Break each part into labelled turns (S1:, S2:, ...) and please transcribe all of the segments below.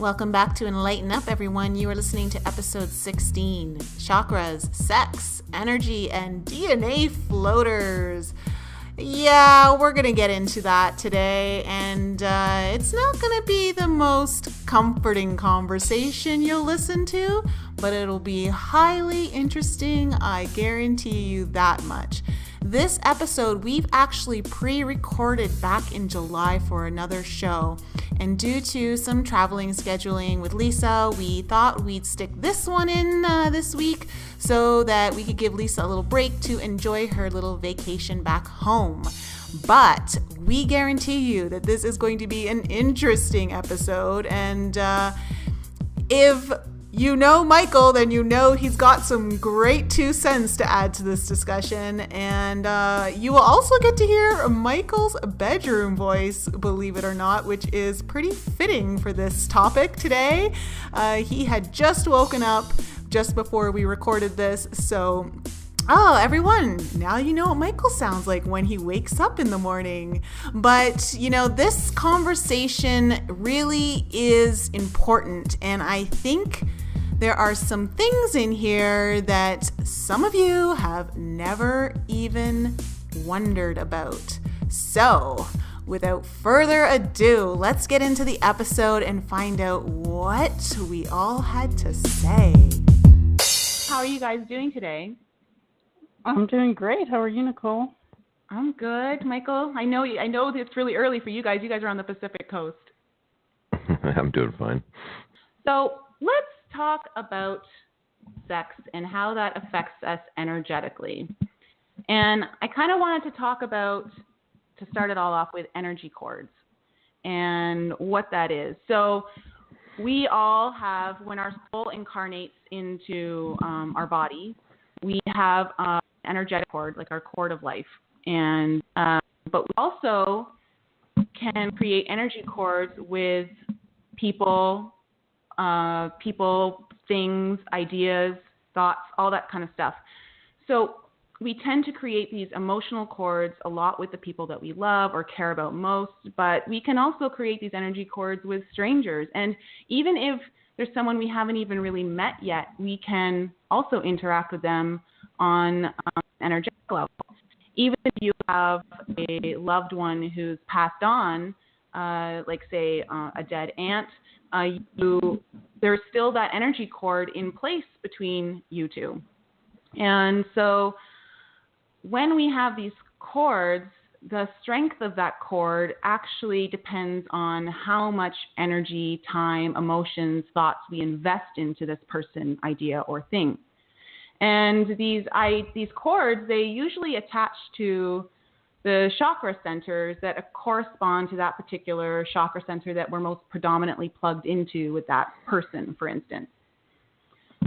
S1: Welcome back to Enlighten Up, everyone. You are listening to episode 16, Chakras, Sex, Energy, and DNA Floaters. Yeah, we're going to get into that today, and it's not going to be the most comforting conversation you'll listen to, but it'll be highly interesting, I guarantee you that much. This episode, we've actually pre-recorded back in July for another show, and due to some traveling scheduling with Lisa, we thought we'd stick this one in this week so that we could give Lisa a little break to enjoy her little vacation back home. But we guarantee you that this is going to be an interesting episode, and if you know Michael, then you know he's got some great 2 cents to add to this discussion. And you will also get to hear Michael's bedroom voice, believe it or not, which is pretty fitting for this topic today. He had just woken up just before we recorded this. So, everyone, now you know what Michael sounds like when he wakes up in the morning. But, you know, this conversation really is important. And I think there are some things in here that some of you have never even wondered about. So, without further ado, let's get into the episode and find out what we all had to say. How are you guys doing today?
S2: I'm doing great. How are you, Nicole?
S1: I'm good, Michael. I know it's really early for you guys. You guys are on the Pacific Coast.
S3: I'm doing fine.
S1: So, let's talk about sex and how that affects us energetically. And I kind of wanted to talk about, to start it all off with, energy cords and what that is. So we all have, when our soul incarnates into our body, we have an energetic cord, like our cord of life. And but we also can create energy cords with people, things, ideas, thoughts, all that kind of stuff. So we tend to create these emotional cords a lot with the people that we love or care about most, but we can also create these energy cords with strangers. And even if there's someone we haven't even really met yet, we can also interact with them on an energetic level. Even if you have a loved one who's passed on, like say a dead aunt, there's still that energy cord in place between you two. And so when we have these cords, the strength of that cord actually depends on how much energy, time, emotions, thoughts we invest into this person, idea, or thing. And these cords, they usually attach to the chakra centers that correspond to that particular chakra center that we're most predominantly plugged into with that person, for instance.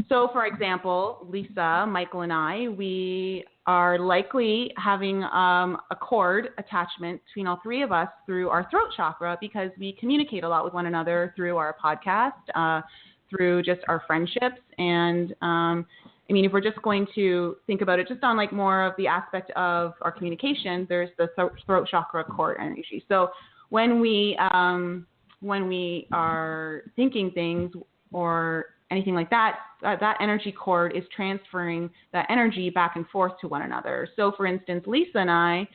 S1: So, for example, Lisa, Michael, and I, we are likely having a cord attachment between all 3 of us through our throat chakra because we communicate a lot with one another through our podcast, through just our friendships. And I mean, if we're just going to think about it just on like more of the aspect of our communication, there's the throat chakra cord energy. So when we are thinking things or anything like that, that energy cord is transferring that energy back and forth to one another. So for instance, Lisa and I,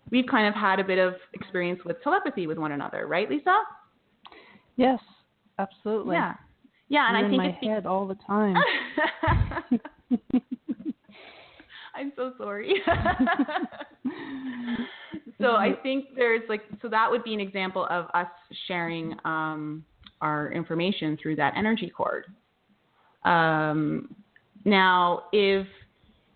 S1: we've kind of had a bit of experience with telepathy with one another, right, Lisa?
S2: Yes, absolutely.
S1: Yeah. Yeah, and I think
S2: in my head all the time.
S1: I'm so sorry. So I think so that would be an example of us sharing our information through that energy cord. Now, if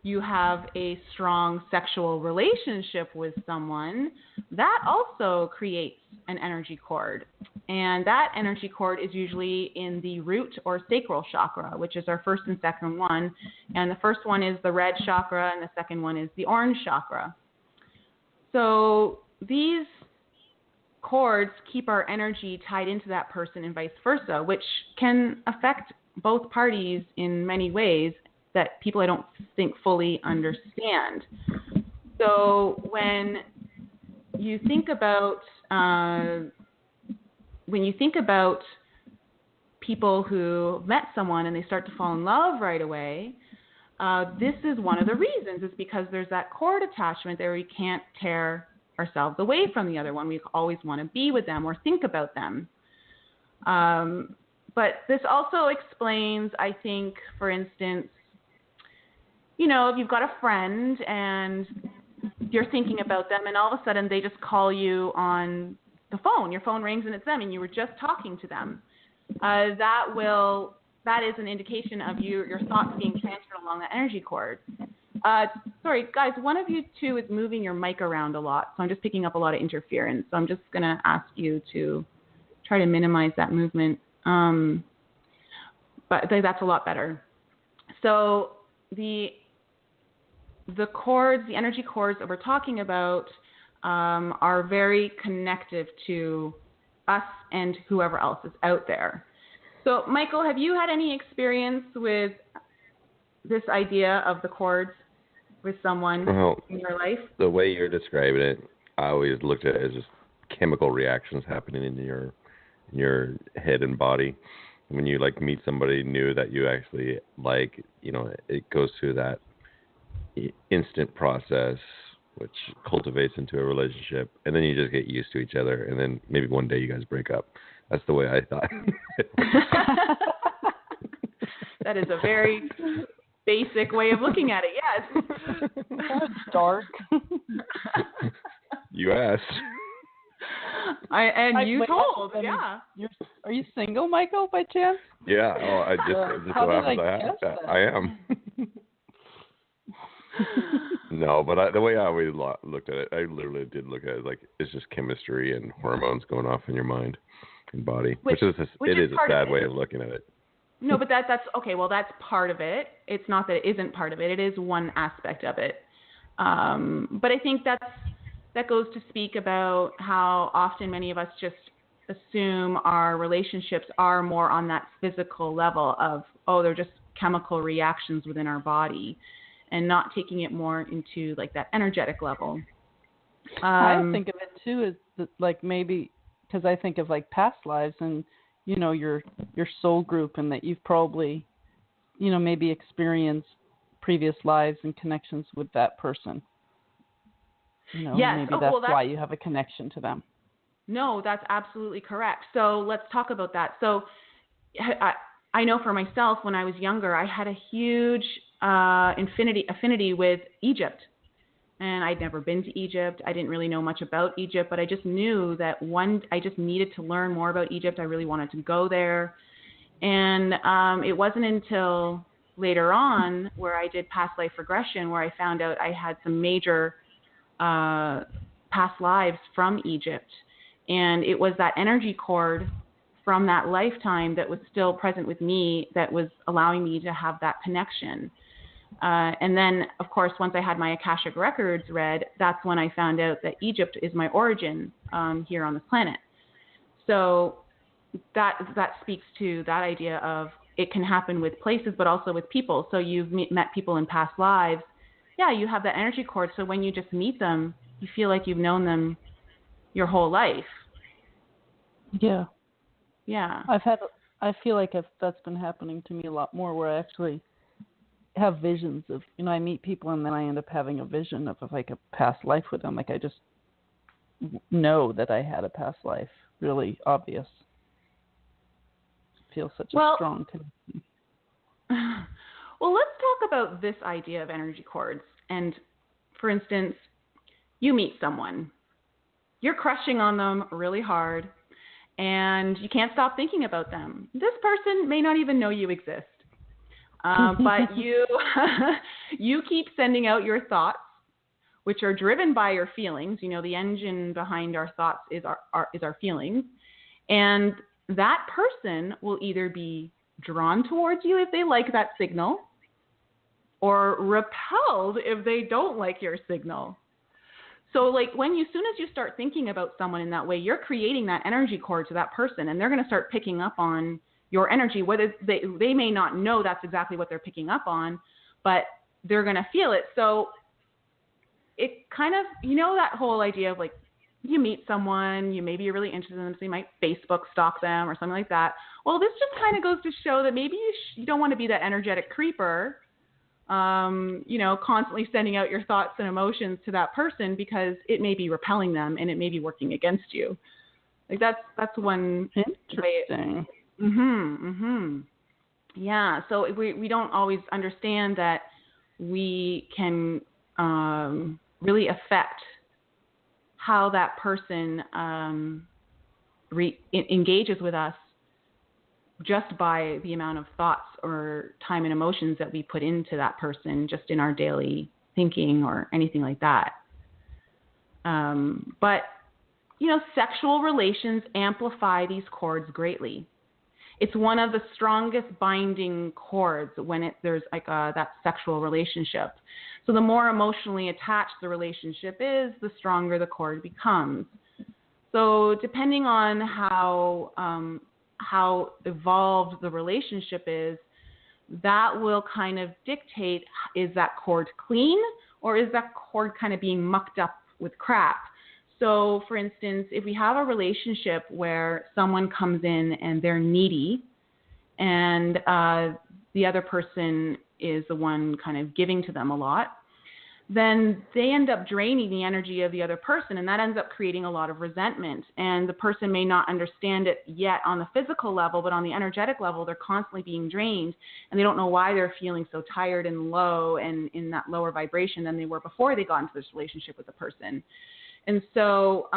S1: you have a strong sexual relationship with someone, that also creates an energy cord. And that energy cord is usually in the root or sacral chakra, which is our first and second one. And the first one is the red chakra, and the second one is the orange chakra. So these cords keep our energy tied into that person and vice versa, which can affect both parties in many ways that people I don't think fully understand. So when you think about when you think about people who met someone and they start to fall in love right away, this is one of the reasons. Is because there's that cord attachment there. We can't tear ourselves away from the other one. We always want to be with them or think about them. But this also explains, I think, for instance, if you've got a friend and you're thinking about them and all of a sudden they just call you on the phone, your phone rings and it's them and you were just talking to them, that is an indication of your thoughts being transferred along the energy cord. Sorry, guys, one of you two is moving your mic around a lot, so I'm just picking up a lot of interference. So I'm just going to ask you to try to minimize that movement. But that's a lot better. So the cords, the energy cords that we're talking about are very connective to us and whoever else is out there. So, Michael, have you had any experience with this idea of the cords with someone in your life?
S3: The way you're describing it, I always looked at it as just chemical reactions happening in your head and body. When you meet somebody new that you actually like, it goes through that instant process, which cultivates into a relationship, and then you just get used to each other, and then maybe one day you guys break up. That's the way I thought.
S1: That is a very basic way of looking at it, yes.
S2: That's dark.
S3: You asked.
S1: You told, yeah.
S2: Are you single, Michael, by chance?
S3: Yeah. Oh, I just
S2: How
S3: so
S2: did
S3: happens
S2: I guess that?
S3: I am. No, but the way I always looked at it, I literally did look at it like it's just chemistry and hormones going off in your mind and body, which is a sad way of looking at it.
S1: No, but that's okay. Well, that's part of it. It's not that it isn't part of it. It is one aspect of it. But I think that goes to speak about how often many of us just assume our relationships are more on that physical level of, they're just chemical reactions within our body, and not taking it more into that energetic level.
S2: I think of it too as maybe because I think of past lives and your soul group, and that you've probably maybe experienced previous lives and connections with that person.
S1: Yes.
S2: Maybe that's why you have a connection to them.
S1: No, that's absolutely correct. So let's talk about that. So I know for myself, when I was younger, I had a huge affinity with Egypt. And I'd never been to Egypt. I didn't really know much about Egypt, but I just knew that I just needed to learn more about Egypt. I really wanted to go there. And it wasn't until later on where I did past life regression where I found out I had some major past lives from Egypt. And it was that energy cord from that lifetime that was still present with me that was allowing me to have that connection. And then, of course, once I had my Akashic records read, that's when I found out that Egypt is my origin here on this planet. So that speaks to that idea of it can happen with places, but also with people. So you've met people in past lives. Yeah, you have that energy cord. So when you just meet them, you feel like you've known them your whole life.
S2: Yeah.
S1: Yeah.
S2: I feel like that's been happening to me a lot more, where I actually have visions of, I meet people and then I end up having a vision of a past life with them. I just know that I had a past life, really obvious. Feel such a strong connection.
S1: Well, let's talk about this idea of energy cords. And for instance, you meet someone, you're crushing on them really hard, and you can't stop thinking about them. This person may not even know you exist. But you keep sending out your thoughts, which are driven by your feelings. The engine behind our thoughts is our feelings. And that person will either be drawn towards you if they like that signal, or repelled if they don't like your signal. So soon as you start thinking about someone in that way, you're creating that energy cord to that person, and they're going to start picking up on your energy, whether they may not know that's exactly what they're picking up on, but they're going to feel it. So it kind of, that whole idea of you meet someone, maybe you're really interested in them, so you might Facebook stalk them or something like that. Well, this just kind of goes to show that maybe you don't want to be that energetic creeper, constantly sending out your thoughts and emotions to that person, because it may be repelling them and it may be working against you. Like that's one
S2: interesting.
S1: Yeah. So we don't always understand that we can really affect how that person engages with us just by the amount of thoughts or time and emotions that we put into that person just in our daily thinking or anything like that. But, sexual relations amplify these cords greatly. It's one of the strongest binding cords when there's like that sexual relationship. So the more emotionally attached the relationship is, the stronger the cord becomes. So depending on how evolved the relationship is, that will kind of dictate, is that cord clean or is that cord kind of being mucked up with crap? So for instance, if we have a relationship where someone comes in and they're needy and the other person is the one kind of giving to them a lot, then they end up draining the energy of the other person, and that ends up creating a lot of resentment. And the person may not understand it yet on the physical level, but on the energetic level, they're constantly being drained, and they don't know why they're feeling so tired and low and in that lower vibration than they were before they got into this relationship with the person. And so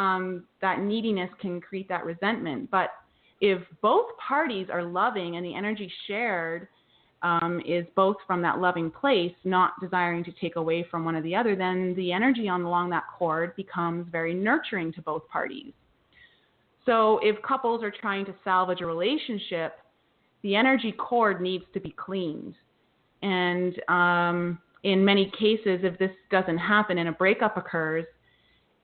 S1: that neediness can create that resentment. But if both parties are loving and the energy shared is both from that loving place, not desiring to take away from one or the other, then the energy along that cord becomes very nurturing to both parties. So if couples are trying to salvage a relationship, the energy cord needs to be cleaned. And in many cases, if this doesn't happen and a breakup occurs,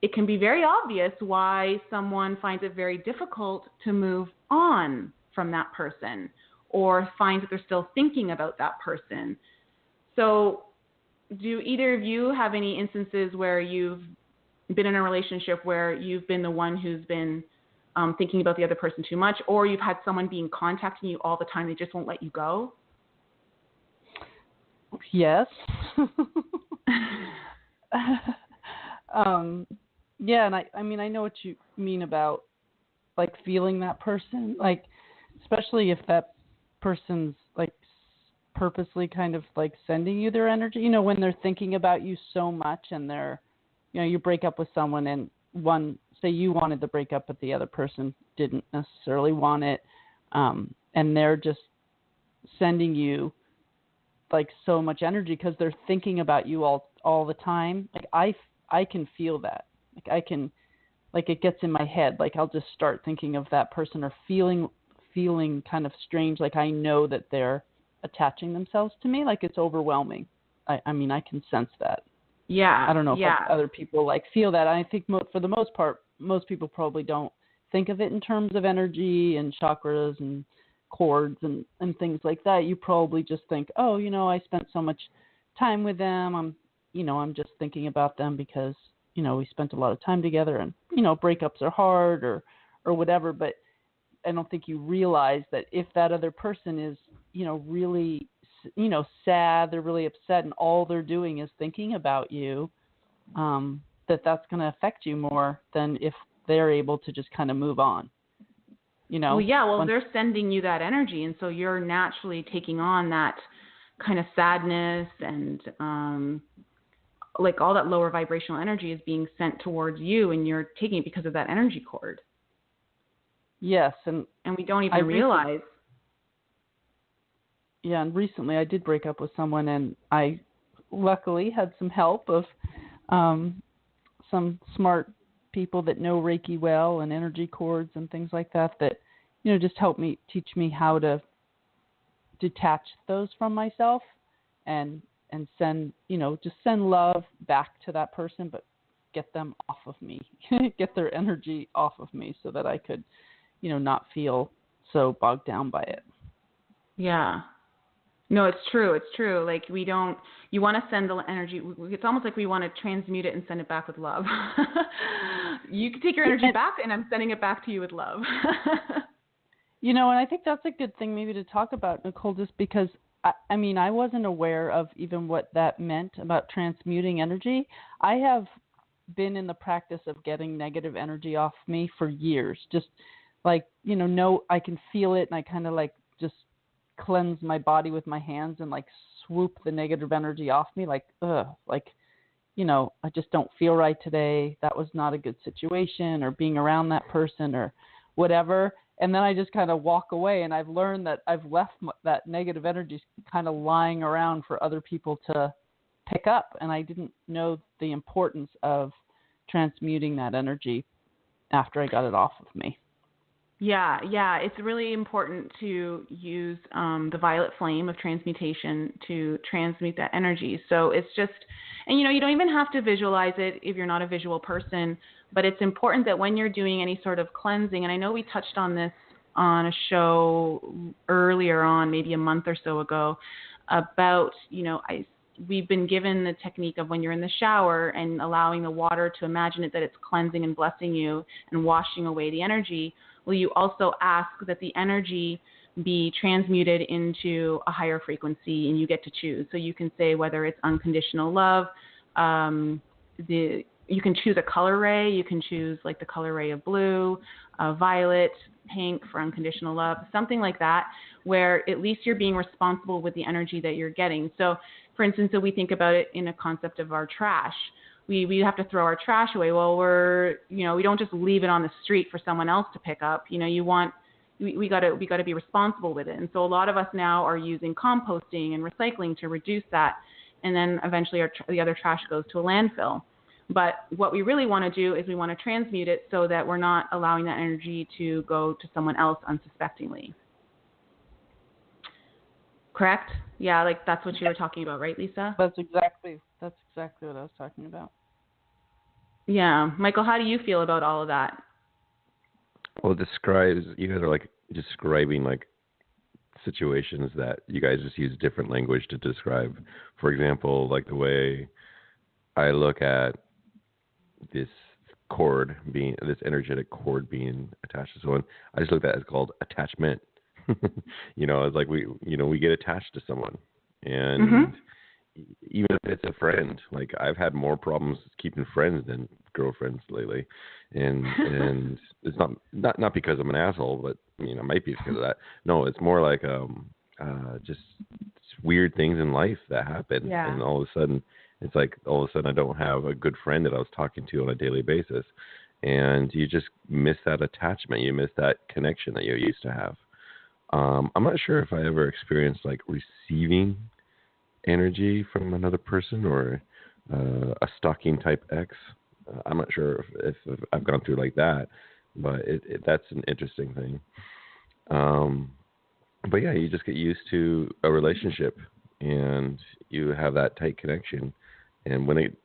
S1: it can be very obvious why someone finds it very difficult to move on from that person, or finds that they're still thinking about that person. So do either of you have any instances where you've been in a relationship where you've been the one who's been thinking about the other person too much, or you've had someone being contacting you all the time, they just won't let you go?
S2: Yes. Yeah, and I know what you mean about like feeling that person, like especially if that person's like purposely kind of like sending you their energy, when they're thinking about you so much, and they're, you break up with someone and say you wanted to break up but the other person didn't necessarily want it, and they're just sending you like so much energy because they're thinking about you all the time. Like I can feel that. Like I can, like it gets in my head. Like I'll just start thinking of that person or feeling kind of strange. Like I know that they're attaching themselves to me. Like it's overwhelming. I can sense that.
S1: Yeah.
S2: I don't know if other people like feel that. I think for the most part, most people probably don't think of it in terms of energy and chakras and cords and things like that. You probably just think, oh, I spent so much time with them. I'm just thinking about them because, we spent a lot of time together, and, breakups are hard or whatever. But I don't think you realize that if that other person is, really, sad, they're really upset, and all they're doing is thinking about you, that's going to affect you more than if they're able to just kind of move on.
S1: Well, yeah, they're sending you that energy, and so you're naturally taking on that kind of sadness and like all that lower vibrational energy is being sent towards you, and you're taking it because of that energy cord.
S2: Yes, and
S1: we don't even realize.
S2: Yeah, and recently I did break up with someone, and I luckily had some help of some smart people that know Reiki well and energy cords and things like that just helped me, teach me how to detach those from myself and send, just send love back to that person, but get them off of me, get their energy off of me so that I could, not feel so bogged down by it.
S1: Yeah. No, it's true. It's true. Like you want to send the energy. It's almost like we want to transmute it and send it back with love. You can take your energy back, and I'm sending it back to you with love.
S2: And I think that's a good thing maybe to talk about, Nicole, just because, I wasn't aware of even what that meant about transmuting energy. I have been in the practice of getting negative energy off me for years. Just like, I can feel it, and I kind of like just cleanse my body with my hands and like swoop the negative energy off me, like, I just don't feel right today. That was not a good situation, or being around that person or whatever. And then I just kind of walk away, and I've learned that I've left that negative energy kind of lying around for other people to pick up. And I didn't know the importance of transmuting that energy after I got it off of me.
S1: Yeah. It's really important to use the violet flame of transmutation to transmute that energy. So it's just, and you don't even have to visualize it if you're not a visual person, but it's important that when you're doing any sort of cleansing, and I know we touched on this on a show earlier on, maybe a month or so ago, about, we've been given the technique of when you're in the shower and allowing the water to imagine it that it's cleansing and blessing you and washing away the energy. Will you also ask that the energy be transmuted into a higher frequency, and you get to choose. So you can say whether it's unconditional love, you can choose a color ray. You can choose like the color ray of blue, violet, pink for unconditional love, something like that, where at least you're being responsible with the energy that you're getting. So for instance, if we think about it in a concept of our trash, we have to throw our trash away. Well, we don't just leave it on the street for someone else to pick up. We got to be responsible with it. And so a lot of us now are using composting and recycling to reduce that. And then eventually the other trash goes to a landfill. But what we really want to do is we want to transmute it so that we're not allowing that energy to go to someone else unsuspectingly. Correct? Yeah, like that's what you were talking about, right, Lisa?
S2: That's exactly what I was talking about.
S1: Yeah. Michael, how do you feel about all of that?
S3: Well, you guys are like describing like situations that you guys just use different language to describe. For example, like the way I look at this energetic cord being attached to someone, I just look at it as called attachment. It's like we get attached to someone, and even if it's a friend, like I've had more problems keeping friends than girlfriends lately, and it's not because I'm an asshole, but it might be because of that. No, it's more like just weird things in life that happen, and all of a sudden I don't have a good friend that I was talking to on a daily basis, and you just miss that attachment, you miss that connection that you used to have. I'm not sure if I ever experienced like receiving energy from another person or a stalking type ex. I'm not sure if I've gone through like that, but that's an interesting thing. But yeah, you just get used to a relationship and you have that tight connection. And when it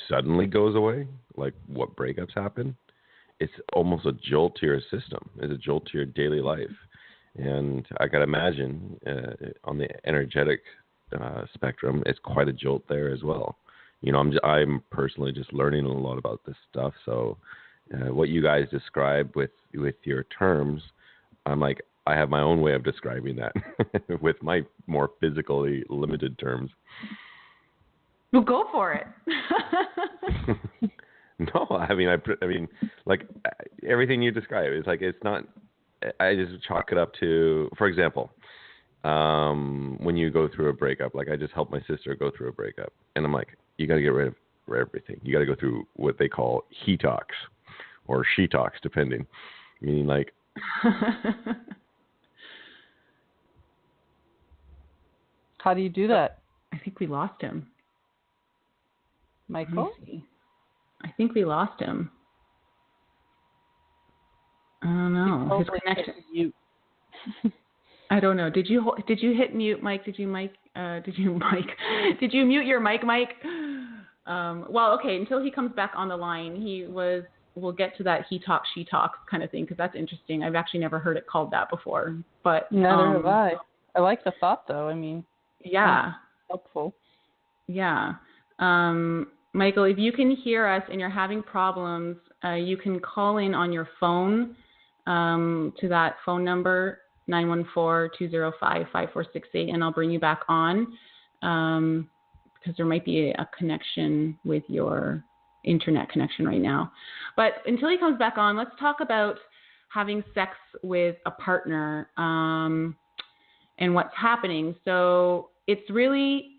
S3: suddenly goes away, like what breakups happen, it's almost a jolt to your system. It's a jolt to your daily life. And I can imagine on the energetic spectrum, it's quite a jolt there as well. I'm personally just learning a lot about this stuff. So what you guys describe with your terms, I'm like, I have my own way of describing that with my more physically limited terms.
S1: Well, go for it.
S3: No, I mean, like everything you describe is like, it's not. I just chalk it up to, for example, when you go through a breakup, like I just helped my sister go through a breakup, and I'm like, you got to get rid of everything. You got to go through what they call he talks or she talks, depending. Meaning like.
S2: How do you do that?
S1: I think we lost him.
S2: Michael?
S1: I think we lost him. I don't know. His connection. I don't know. Did you hit mute, Mike? Did you mute your mic, Mike? Well, okay. Until he comes back on the line, we'll get to that he talks, she talks kind of thing, because that's interesting. I've actually never heard it called that before. But
S2: neither have I. I like the thought, though. I mean,
S1: Yeah.
S2: Helpful.
S1: Yeah. Michael, if you can hear us and you're having problems, you can call in on your phone to that phone number, 914-205-5468, and I'll bring you back on because there might be a connection with your internet connection right now. But until he comes back on, let's talk about having sex with a partner and what's happening. So it's really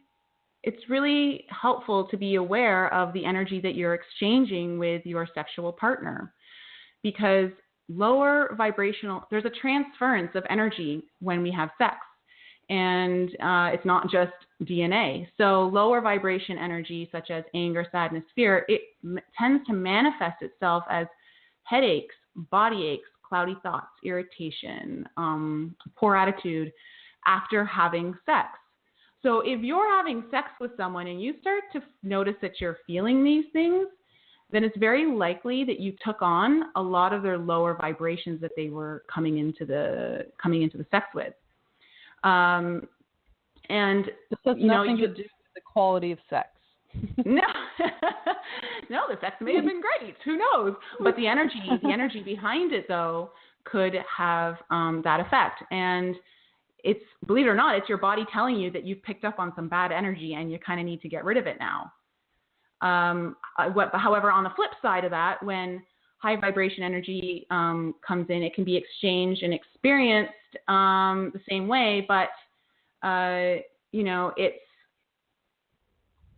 S1: helpful to be aware of the energy that you're exchanging with your sexual partner, because there's a transference of energy when we have sex, and it's not just DNA. So lower vibration energy such as anger, sadness, fear, it tends to manifest itself as headaches, body aches, cloudy thoughts, irritation, poor attitude after having sex. So if you're having sex with someone and you start to notice that you're feeling these things, then it's very likely that you took on a lot of their lower vibrations that they were coming into the sex with. And
S2: this has nothing to do with the quality of sex.
S1: No, the sex may have been great. Who knows? But the energy behind it though could have that effect. And it's, believe it or not, it's your body telling you that you've picked up on some bad energy and you kind of need to get rid of it now. However, on the flip side of that, when high vibration energy comes in, it can be exchanged and experienced the same way, but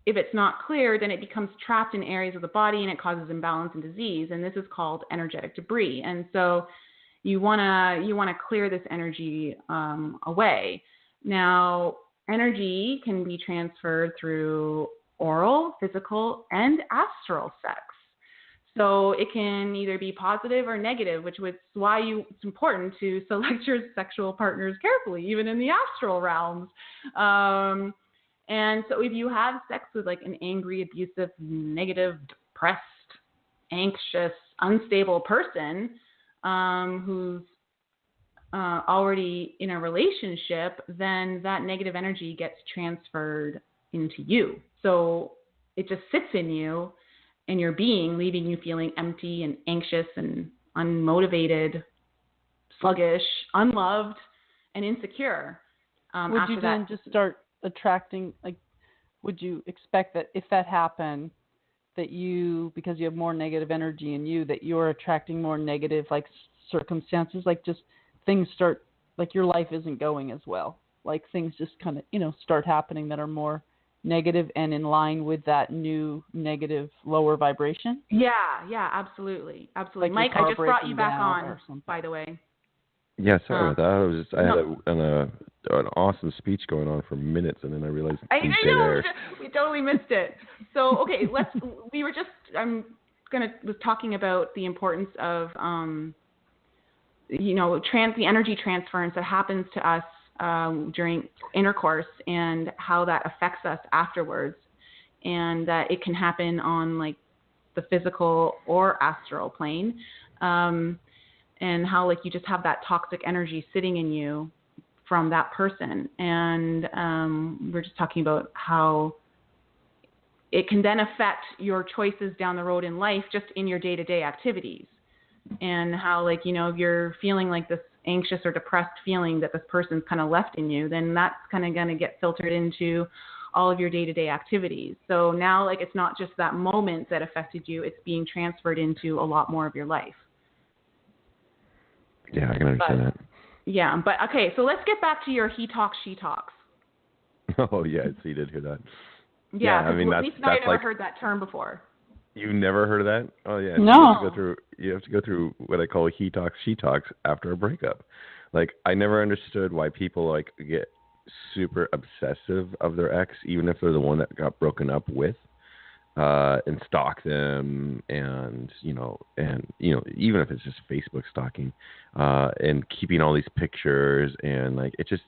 S1: if it's not clear, then it becomes trapped in areas of the body and it causes imbalance and disease. And this is called energetic debris. And so you want to clear this energy away. Now, energy can be transferred through oral, physical, and astral sex. So it can either be positive or negative, which is why it's important to select your sexual partners carefully, even in the astral realms. And so if you have sex with like an angry, abusive, negative, depressed, anxious, unstable person who's already in a relationship, then that negative energy gets transferred into you. So it just sits in you and your being, leaving you feeling empty and anxious and unmotivated, sluggish, unloved, and insecure.
S2: Would you then just start attracting, like, would you expect that if that happened, that you, because you have more negative energy in you, that you're attracting more negative, like, circumstances, like just things start, like your life isn't going as well, like things just kind of, start happening that are more negative and in line with that new negative lower vibration? Yeah,
S1: absolutely.
S2: Like
S1: Mike, I just brought you back on, by the way.
S3: Yeah, sorry about that. I had an awesome speech going on for minutes, and then I realized
S1: we totally missed it. So, okay, was talking about the importance of, the energy transference that happens to us during intercourse and how that affects us afterwards, and that it can happen on like the physical or astral plane. And how like you just have that toxic energy sitting in you from that person. And we're just talking about how it can then affect your choices down the road in life, just in your day-to-day activities. And how like, if you're feeling like this anxious or depressed feeling that this person's kind of left in you, then that's kind of going to get filtered into all of your day-to-day activities. So now like it's not just that moment that affected you, it's being transferred into a lot more of your life.
S3: Yeah, I can understand that.
S1: Yeah, but okay, so let's get back to your he talks, she talks.
S3: Oh, yeah, so you did hear that.
S1: Yeah, I mean, that's I never heard that term before.
S3: You never heard of that? Oh, yeah.
S2: No.
S3: You have to go through what I call he talks, she talks after a breakup. Like, I never understood why people, like, get super obsessive of their ex, even if they're the one that got broken up with. And stalk them, and even if it's just Facebook stalking, and keeping all these pictures, and like it just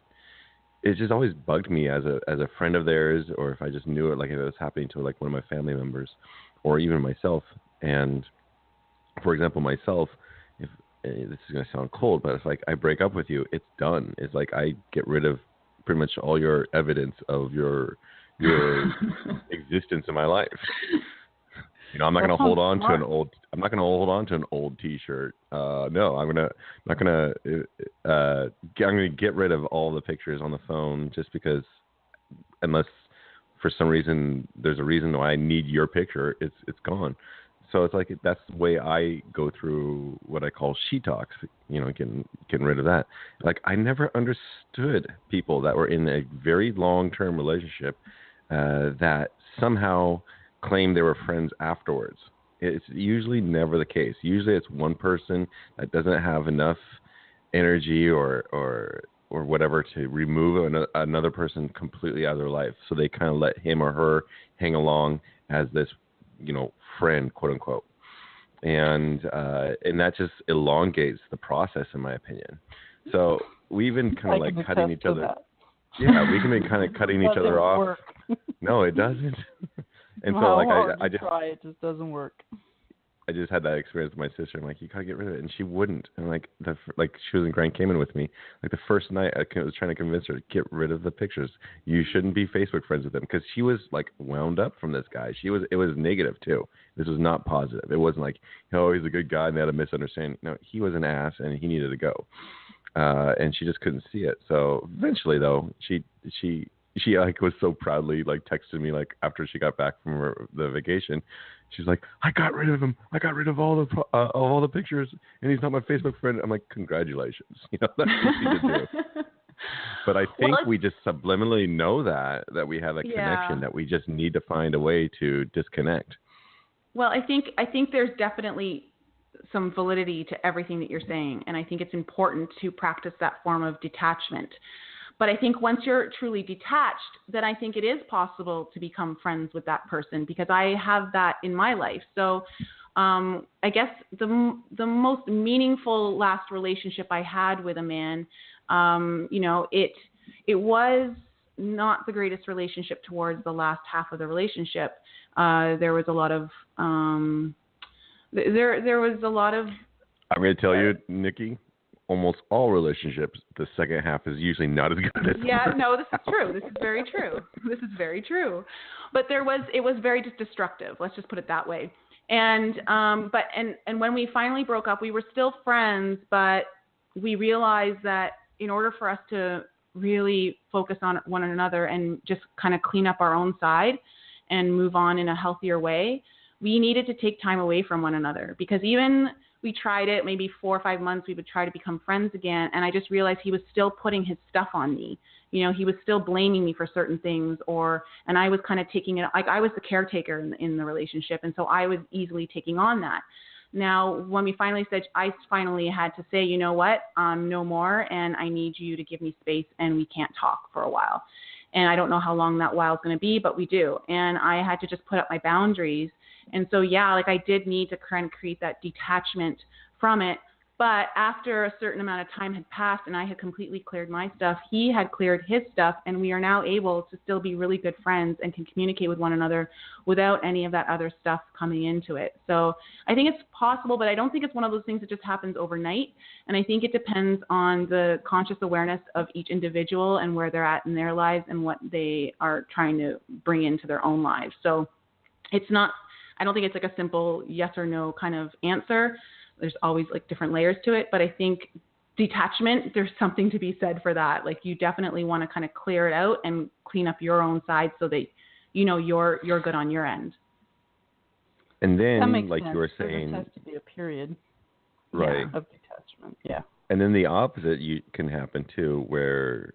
S3: always bugged me as a friend of theirs, or if I just knew it, like if it was happening to like one of my family members, or even myself. And for example, myself, if this is gonna sound cold, but if like I break up with you, it's done. It's like I get rid of pretty much all your evidence of your existence in my life. You know, I'm not going to hold on to an old T-shirt. No, I'm going to get rid of all the pictures on the phone just because, unless for some reason there's a reason why I need your picture, it's gone. So it's like that's the way I go through what I call she talks. You know, getting rid of that. Like I never understood people that were in a very long-term relationship that somehow claim they were friends afterwards. It's usually never the case. Usually it's one person that doesn't have enough energy or whatever to remove another person completely out of their life. So they kind of let him or her hang along as this, you know, friend, quote unquote. And that just elongates the process, in my opinion. So we've been kind of like cutting each other. Yeah, we can be kind of cutting each other off. No, it doesn't. And so, like, I just
S2: try. It just doesn't work.
S3: I just had that experience with my sister. I'm like, you gotta get rid of it, and she wouldn't. And like, she was in Grand Cayman with me. Like the first night, I was trying to convince her to get rid of the pictures. You shouldn't be Facebook friends with him, because she was like wound up from this guy. It was negative too. This was not positive. It wasn't like, oh, he's a good guy and they had a misunderstanding. No, he was an ass and he needed to go. And she just couldn't see it. So eventually, though, she like was so proudly like texted me like after she got back from the vacation. She's like, I got rid of him. I got rid of all the pictures, and he's not my Facebook friend. I'm like, congratulations. You know, that's what she did do. But I think we just subliminally know that we have a connection, that we just need to find a way to disconnect.
S1: Well, I think there's definitely some validity to everything that you're saying, and I think it's important to practice that form of detachment. But I think once you're truly detached, then I think it is possible to become friends with that person, because I have that in my life. So I guess the most meaningful last relationship I had with a man, you know, it was not the greatest relationship towards the last half of the relationship. There was a lot of there was a lot of.
S3: I'm going to tell you, Nikki. Almost all relationships, the second half is usually not as good as the first.
S1: No, this is true. This is very true. This is very true. But it was very destructive. Let's just put it that way. And when we finally broke up, we were still friends, but we realized that in order for us to really focus on one another and just kind of clean up our own side and move on in a healthier way, we needed to take time away from one another, because even we tried it, maybe 4 or 5 months, we would try to become friends again. And I just realized he was still putting his stuff on me. You know, he was still blaming me for certain things, and I was kind of taking it, like I was the caretaker in the relationship. And so I was easily taking on that. Now, when we finally said, I finally had to say, you know what, no more. And I need you to give me space, and we can't talk for a while. And I don't know how long that while is going to be, but we do. And I had to just put up my boundaries. And so, like I did need to kind of create that detachment from it. But after a certain amount of time had passed and I had completely cleared my stuff, he had cleared his stuff, and we are now able to still be really good friends and can communicate with one another without any of that other stuff coming into it. So I think it's possible, but I don't think it's one of those things that just happens overnight. And I think it depends on the conscious awareness of each individual and where they're at in their lives and what they are trying to bring into their own lives. So it's not, I don't think it's like a simple yes or no kind of answer. There's always like different layers to it, but I think detachment, there's something to be said for that. Like you definitely want to kind of clear it out and clean up your own side so that, you know, you're good on your end.
S3: And then, like
S2: sense.
S3: you were saying,
S2: there has to be a period,
S3: right,
S2: of detachment. Yeah.
S3: And then the opposite can happen too, where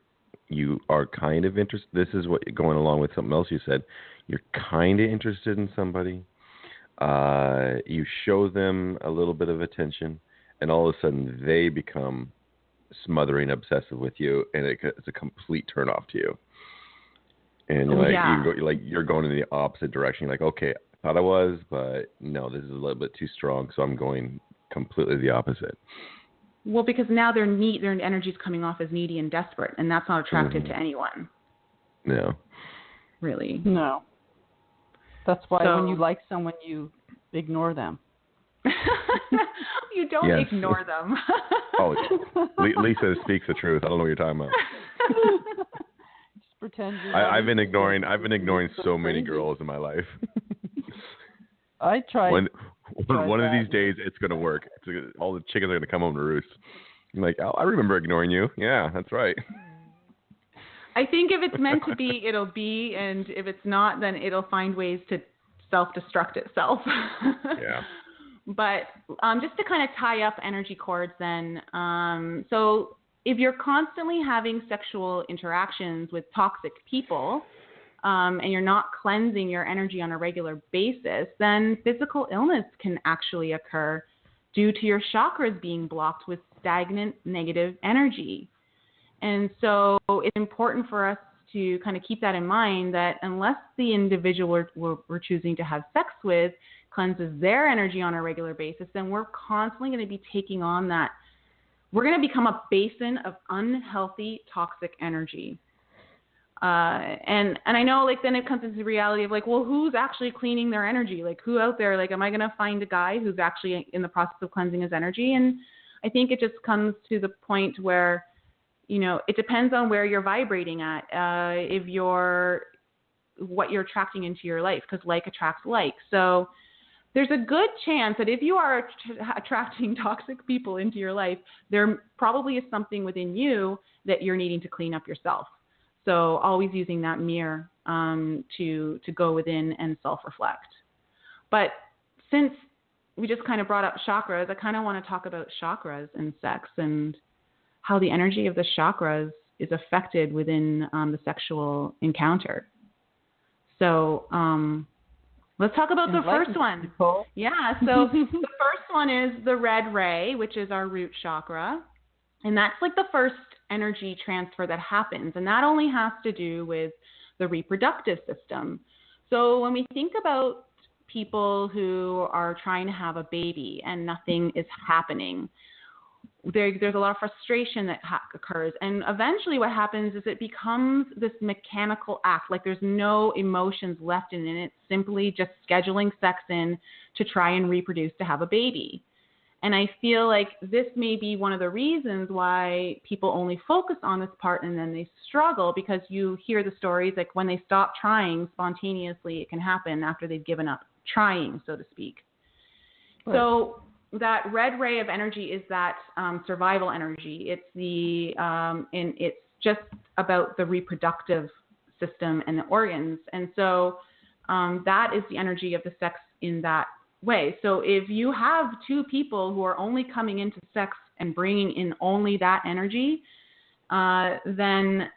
S3: you are kind of interested. This is what going along with something else you said. You're kind of interested in somebody. You show them a little bit of attention, and all of a sudden they become smothering obsessive with you, and it's a complete turnoff to you. And you're going in the opposite direction. You're like, okay, I thought I was, but no, this is a little bit too strong, so I'm going completely the opposite.
S1: Well, because now their energy's coming off as needy and desperate, and that's not attractive to anyone.
S3: No.
S1: Really?
S2: No. That's why when you like someone, you ignore them.
S1: You don't ignore them.
S3: Oh, Lisa speaks the truth. I don't know what you're talking about.
S2: pretend you're
S3: I've been ignoring
S2: so
S3: so many
S2: crazy.
S3: girls in my life.
S2: I tried.
S3: One of these days it's gonna work. All the chickens are gonna come home to roost. I'm like, oh, I remember ignoring you. Yeah, that's right.
S1: I think if it's meant to be, it'll be, and if it's not, then it'll find ways to self-destruct itself.
S3: Yeah.
S1: But just to kind of tie up energy cords then, so if you're constantly having sexual interactions with toxic people, and you're not cleansing your energy on a regular basis, then physical illness can actually occur due to your chakras being blocked with stagnant negative energy. And so it's important for us to kind of keep that in mind, that unless the individual we're choosing to have sex with cleanses their energy on a regular basis, then we're constantly going to be taking on that. We're going to become a basin of unhealthy, toxic energy. And I know, like, then it comes into the reality of, like, well, who's actually cleaning their energy? Like, who out there, like, am I going to find a guy who's actually in the process of cleansing his energy? And I think it just comes to the point where, you know, it depends on where you're vibrating at. If what you're attracting into your life, because like attracts like. So there's a good chance that if you are attracting toxic people into your life, there probably is something within you that you're needing to clean up yourself. So always using that mirror to go within and self-reflect. But since we just kind of brought up chakras, I kind of want to talk about chakras and sex and how the energy of the chakras is affected within the sexual encounter. So let's talk about the first one.
S2: Nicole.
S1: Yeah, so the first one is the red ray, which is our root chakra. And that's like the first energy transfer that happens. And that only has to do with the reproductive system. So when we think about people who are trying to have a baby and nothing is happening, there's a lot of frustration that occurs. And eventually what happens is it becomes this mechanical act, like there's no emotions left in it. It's simply just scheduling sex in to try and reproduce to have a baby. And I feel like this may be one of the reasons why people only focus on this part and then they struggle, because you hear the stories like when they stop trying spontaneously, it can happen after they've given up trying, so to speak. Right. So that red ray of energy is that survival energy. It's and it's just about the reproductive system and the organs. And so that is the energy of the sex in that way. So if you have two people who are only coming into sex and bringing in only that energy, then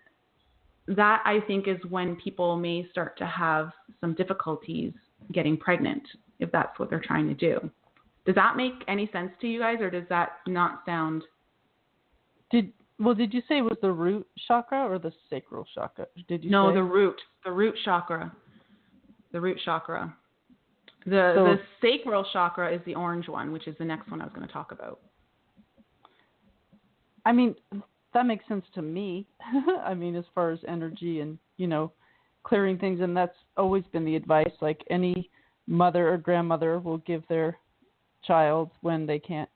S1: that, I think, is when people may start to have some difficulties getting pregnant, if that's what they're trying to do. Does that make any sense to you guys, or does that not sound?
S2: Did you say it was the root chakra or the sacral chakra?
S1: No,
S2: say?
S1: the root chakra. The root chakra. The sacral chakra is the orange one, which is the next one I was going to talk about.
S2: I mean, that makes sense to me. I mean, as far as energy and, clearing things, and that's always been the advice. Like any mother or grandmother will give their child when they can't,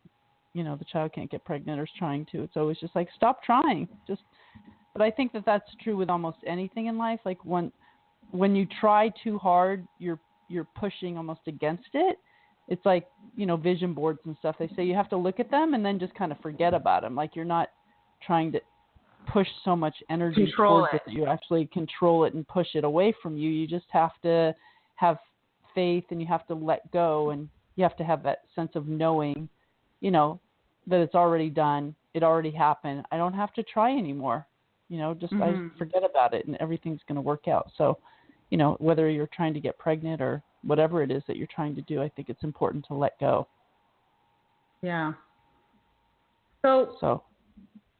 S2: the child can't get pregnant or is trying to. It's always just like, stop trying. But I think that that's true with almost anything in life. Like when you try too hard, you're pushing almost against it. It's like, vision boards and stuff. They say you have to look at them and then just kind of forget about them. Like you're not trying to push so much energy towards it that you actually control it and push it away from you. You just have to have faith and you have to let go, and you have to have that sense of knowing, that it's already done. It already happened. I don't have to try anymore. I forget about it and everything's going to work out. So, whether you're trying to get pregnant or whatever it is that you're trying to do, I think it's important to let go.
S1: Yeah. So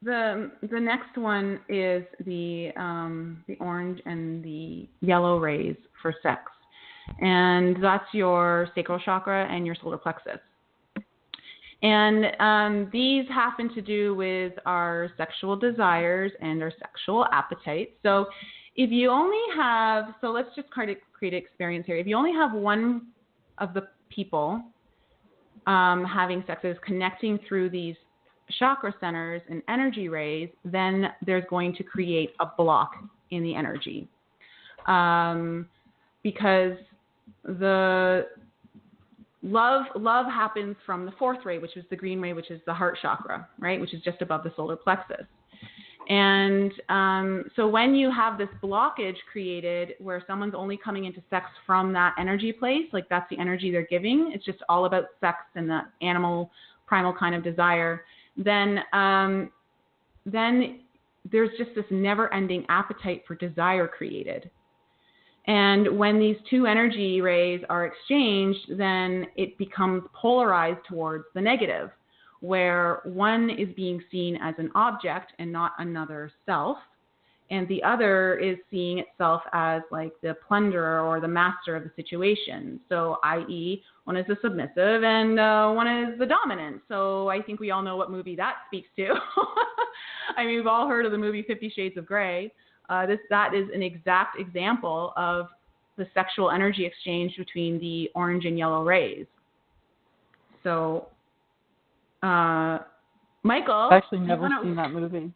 S1: the next one is the orange and the yellow rays for sex. And that's your sacral chakra and your solar plexus. And these happen to do with our sexual desires and our sexual appetite. So if you only have, so let's just kind of create an experience here. If you only have one of the people having sex that is connecting through these chakra centers and energy rays, then there's going to create a block in the energy. Because the love happens from the fourth ray, which is the green ray, which is the heart chakra, right? Which is just above the solar plexus. And so when you have this blockage created where someone's only coming into sex from that energy place, like that's the energy they're giving, it's just all about sex and the animal primal kind of desire, then there's just this never-ending appetite for desire created. And when these two energy rays are exchanged, then it becomes polarized towards the negative, where one is being seen as an object and not another self, and the other is seeing itself as like the plunderer or the master of the situation. So, i.e., one is the submissive and one is the dominant. So I think we all know what movie that speaks to. I mean, we've all heard of the movie 50 Shades of Grey. That is an exact example of the sexual energy exchange between the orange and yellow rays. So, Michael,
S2: I've actually never seen that movie.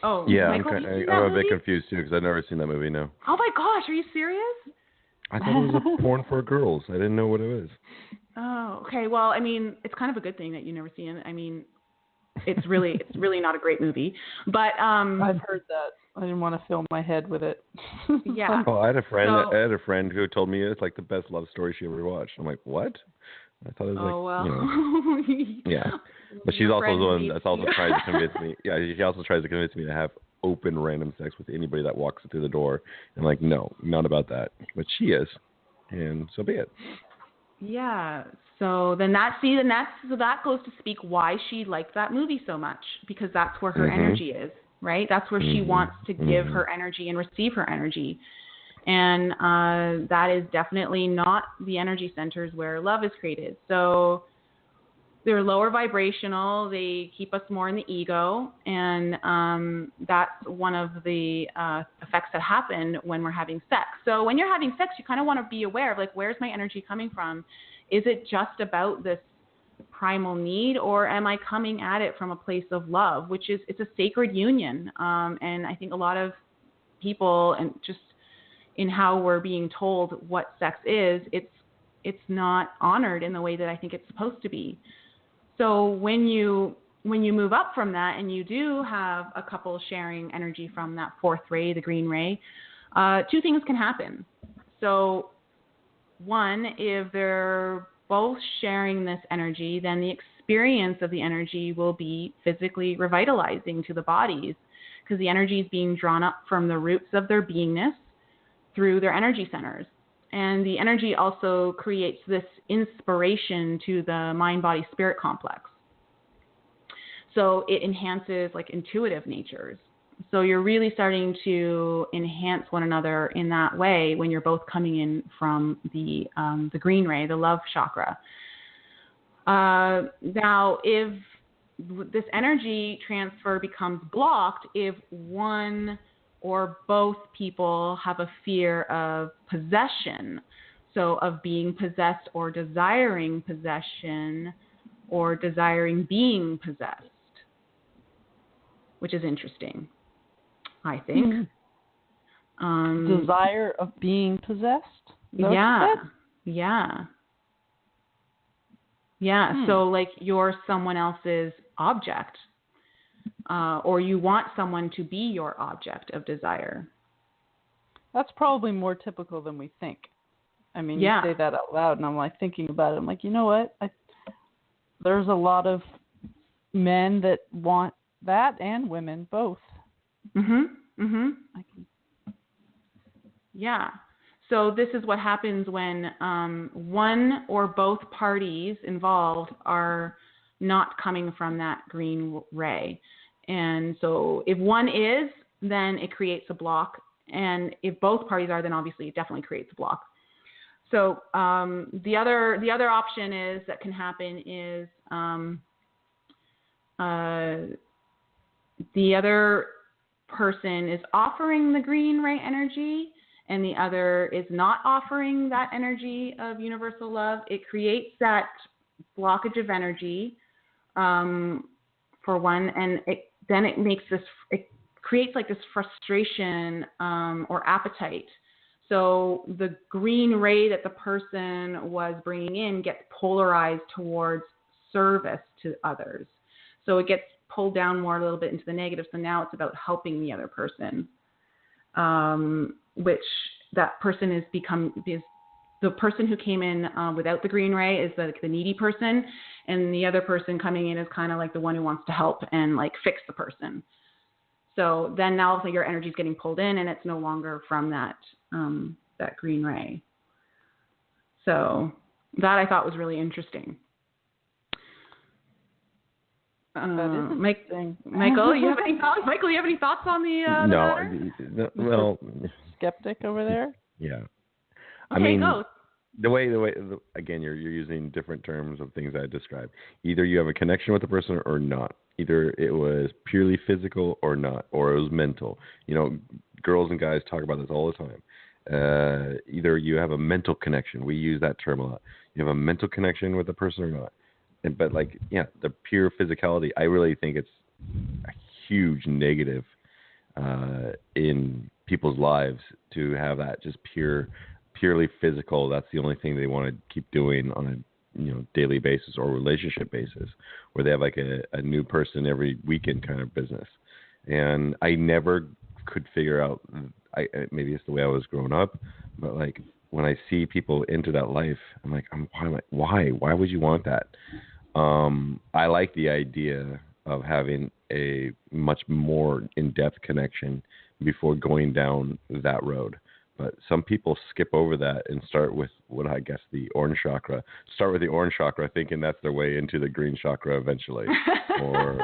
S1: Oh,
S3: yeah,
S1: Michael,
S3: I'm a bit confused too because I've never seen that movie. No.
S1: Oh my gosh, are you serious?
S3: I thought it was a porn for girls. I didn't know what it was.
S1: Oh, okay. Well, I mean, it's kind of a good thing that you never seen it. I mean, it's really not a great movie. But
S2: I've heard that. I didn't want to fill my head with it.
S1: Yeah.
S3: Oh, I had a friend who told me it's like the best love story she ever watched. I'm like, what? I thought it was yeah. But she's also the one that's also trying to convince me. Yeah, she also tries to convince me to have open random sex with anybody that walks through the door. I'm like, no, not about that. But she is, and so be it.
S1: Yeah. So then that goes to speak why she liked that movie so much, because that's where her energy is, right? That's where she wants to give her energy and receive her energy. And that is definitely not the energy centers where love is created. So they're lower vibrational. They keep us more in the ego. And that's one of the effects that happen when we're having sex. So when you're having sex, you kind of want to be aware of, like, where's my energy coming from? Is it just about this primal need, or am I coming at it from a place of love, which is, it's a sacred union. And I think a lot of people, and just in how we're being told what sex is, it's not honored in the way that I think it's supposed to be. So when you move up from that and you do have a couple sharing energy from that fourth ray, the green ray, two things can happen. So one, if they're both sharing this energy, then the experience of the energy will be physically revitalizing to the bodies, because the energy is being drawn up from the roots of their beingness through their energy centers. And the energy also creates this inspiration to the mind-body-spirit complex. So it enhances like intuitive natures. So you're really starting to enhance one another in that way when you're both coming in from the green ray, the love chakra. Now, if this energy transfer becomes blocked, if one or both people have a fear of possession, so of being possessed or desiring possession or desiring being possessed, which is interesting, I think.
S2: Desire of being possessed?
S1: Yeah. So like you're someone else's object. Or you want someone to be your object of desire.
S2: That's probably more typical than we think. I mean, you say that out loud, and I'm like thinking about it. I'm like, you know what? There's a lot of men that want that, and women both.
S1: Yeah. So this is what happens when one or both parties involved are not coming from that green ray. And so if one is, then it creates a block. And if both parties are, then obviously it definitely creates a block. So the other option is that can happen is the other person is offering the green ray energy and the other is not offering that energy of universal love. It creates that blockage of energy for one, and then it makes this, it creates like this frustration or appetite. So the green ray that the person was bringing in gets polarized towards service to others. So it gets pulled down more a little bit into the negative. So now it's about helping the other person, which that person is the person who came in without the green ray is the needy person, and the other person coming in is kind of like the one who wants to help and like fix the person. So then now your energy is getting pulled in, and it's no longer from that green ray. So that I thought was really interesting.
S2: That is interesting.
S1: Michael, you have any thoughts? Michael, you have any thoughts on the
S3: no, well,
S2: skeptic over there?
S3: Yeah.
S1: Okay,
S3: I mean,
S1: go.
S3: The way again, you're using different terms of things I described. Either you have a connection with the person or not. Either it was purely physical or not, or it was mental. You know, girls and guys talk about this all the time. Either you have a mental connection. We use that term a lot. You have a mental connection with the person or not. But like, yeah, the pure physicality, I really think it's a huge negative in people's lives to have that just purely physical. That's the only thing they want to keep doing on a daily basis or relationship basis, where they have like a new person every weekend kind of business. And I never could figure out. Maybe it's the way I was growing up, but like when I see people into that life, I'm like, why would you want that? I like the idea of having a much more in-depth connection before going down that road. But some people skip over that and start with the orange chakra. Start with the orange chakra, thinking that's their way into the green chakra eventually. Or,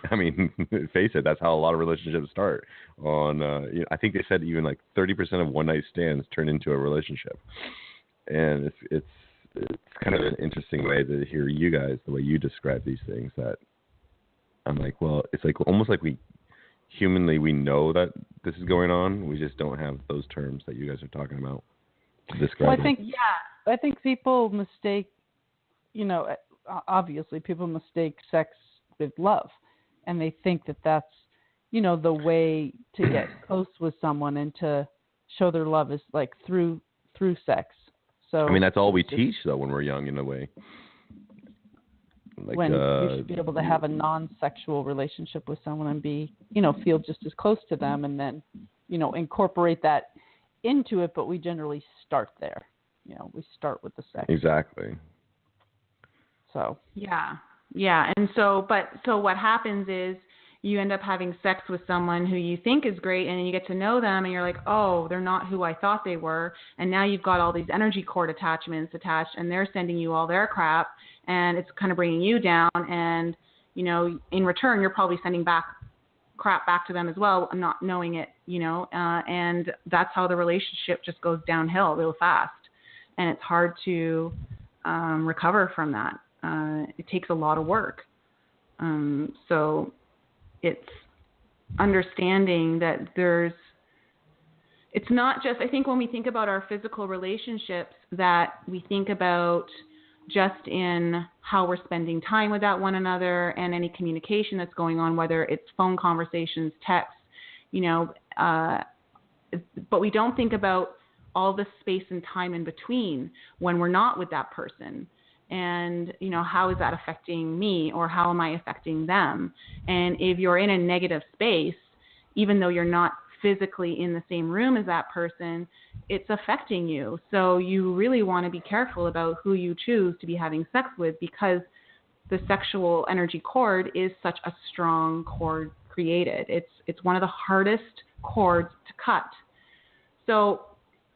S3: I mean, face it, that's how a lot of relationships start. I think they said even like 30% of one-night stands turn into a relationship. And it's kind of an interesting way to hear you guys, the way you describe these things, that I'm like, well, it's like almost like we know that this is going on. We just don't have those terms that you guys are talking about to describe it.
S2: I think people mistake, obviously people mistake sex with love, and they think that that's, the way to get close with someone and to show their love is like through sex. So
S3: I mean, that's all we teach, though, when we're young, in a way. Like,
S2: when you should be able to have a non-sexual relationship with someone and be, feel just as close to them, and then, incorporate that into it. But we generally start there. We start with the sex.
S3: Exactly.
S2: So.
S1: Yeah. And so what happens is you end up having sex with someone who you think is great, and then you get to know them, and you're like, oh, they're not who I thought they were. And now you've got all these energy cord attachments attached, and they're sending you all their crap, and it's kind of bringing you down. And, in return, you're probably sending crap back to them as well, not knowing it, and that's how the relationship just goes downhill real fast. And it's hard to recover from that. It takes a lot of work. So it's understanding that it's not just, I think when we think about our physical relationships, that we think about just in how we're spending time with that one another and any communication that's going on, whether it's phone conversations, texts, but we don't think about all the space and time in between when we're not with that person. And, how is that affecting me, or how am I affecting them? And if you're in a negative space, even though you're not physically in the same room as that person, it's affecting you. So you really want to be careful about who you choose to be having sex with, because the sexual energy cord is such a strong cord created. It's one of the hardest cords to cut. So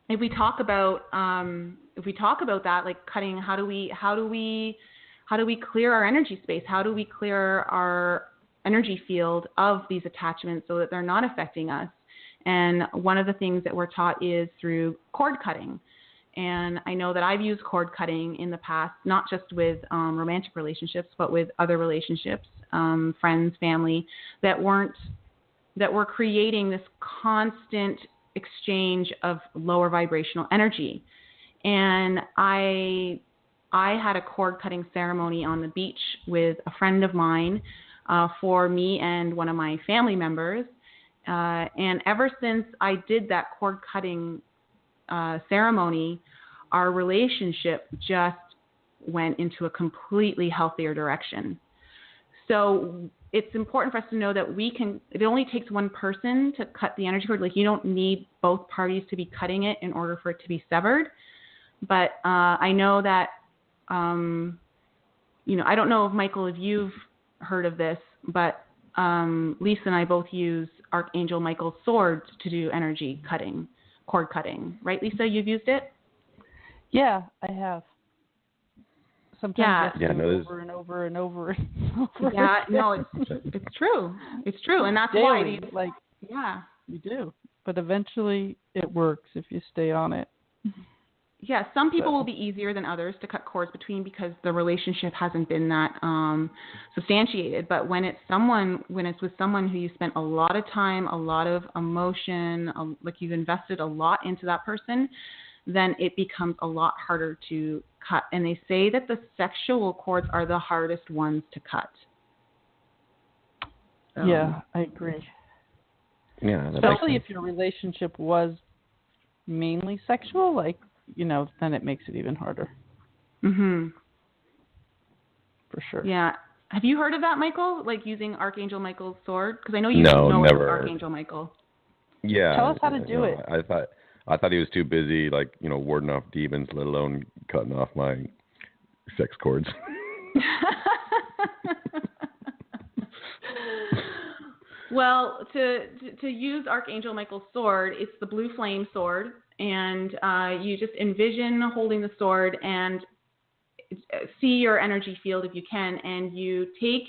S1: if we talk about that, like cutting, how do we clear our energy space? How do we clear our energy field of these attachments so that they're not affecting us? And one of the things that we're taught is through cord cutting. And I know that I've used cord cutting in the past, not just with romantic relationships, but with other relationships, friends, family, that were creating this constant exchange of lower vibrational energy. And I had a cord cutting ceremony on the beach with a friend of mine for me and one of my family members. And ever since I did that cord cutting ceremony, our relationship just went into a completely healthier direction. So it's important for us to know that it only takes one person to cut the energy cord. Like, you don't need both parties to be cutting it in order for it to be severed. But I know that, I don't know if Michael, if you've heard of this, but Lisa and I both use Archangel Michael's sword to do energy cutting, cord cutting. Right, Lisa? You've used it?
S2: Yeah, I have. Sometimes
S1: yeah.
S2: over and over and over and over.
S1: Yeah, no, it's true. It's true, and that's
S2: daily,
S1: why.
S2: You do. But eventually, it works if you stay on it.
S1: Yeah, some people will be easier than others to cut cords between because the relationship hasn't been that substantiated. But when it's with someone who you spent a lot of time, a lot of emotion, like you've invested a lot into that person, then it becomes a lot harder to cut. And they say that the sexual cords are the hardest ones to cut.
S2: Yeah, I agree.
S3: Yeah,
S2: especially if your relationship was mainly sexual, then it makes it even harder.
S1: Mhm.
S2: For sure.
S1: Yeah. Have you heard of that, Michael? Like using Archangel Michael's sword? Because I know you
S3: know
S1: never. Archangel Michael.
S3: Yeah.
S2: Tell us how to do it.
S3: I thought he was too busy, warding off demons, let alone cutting off my sex cords.
S1: Well, to use Archangel Michael's sword, it's the blue flame sword, and you just envision holding the sword and see your energy field if you can, and you take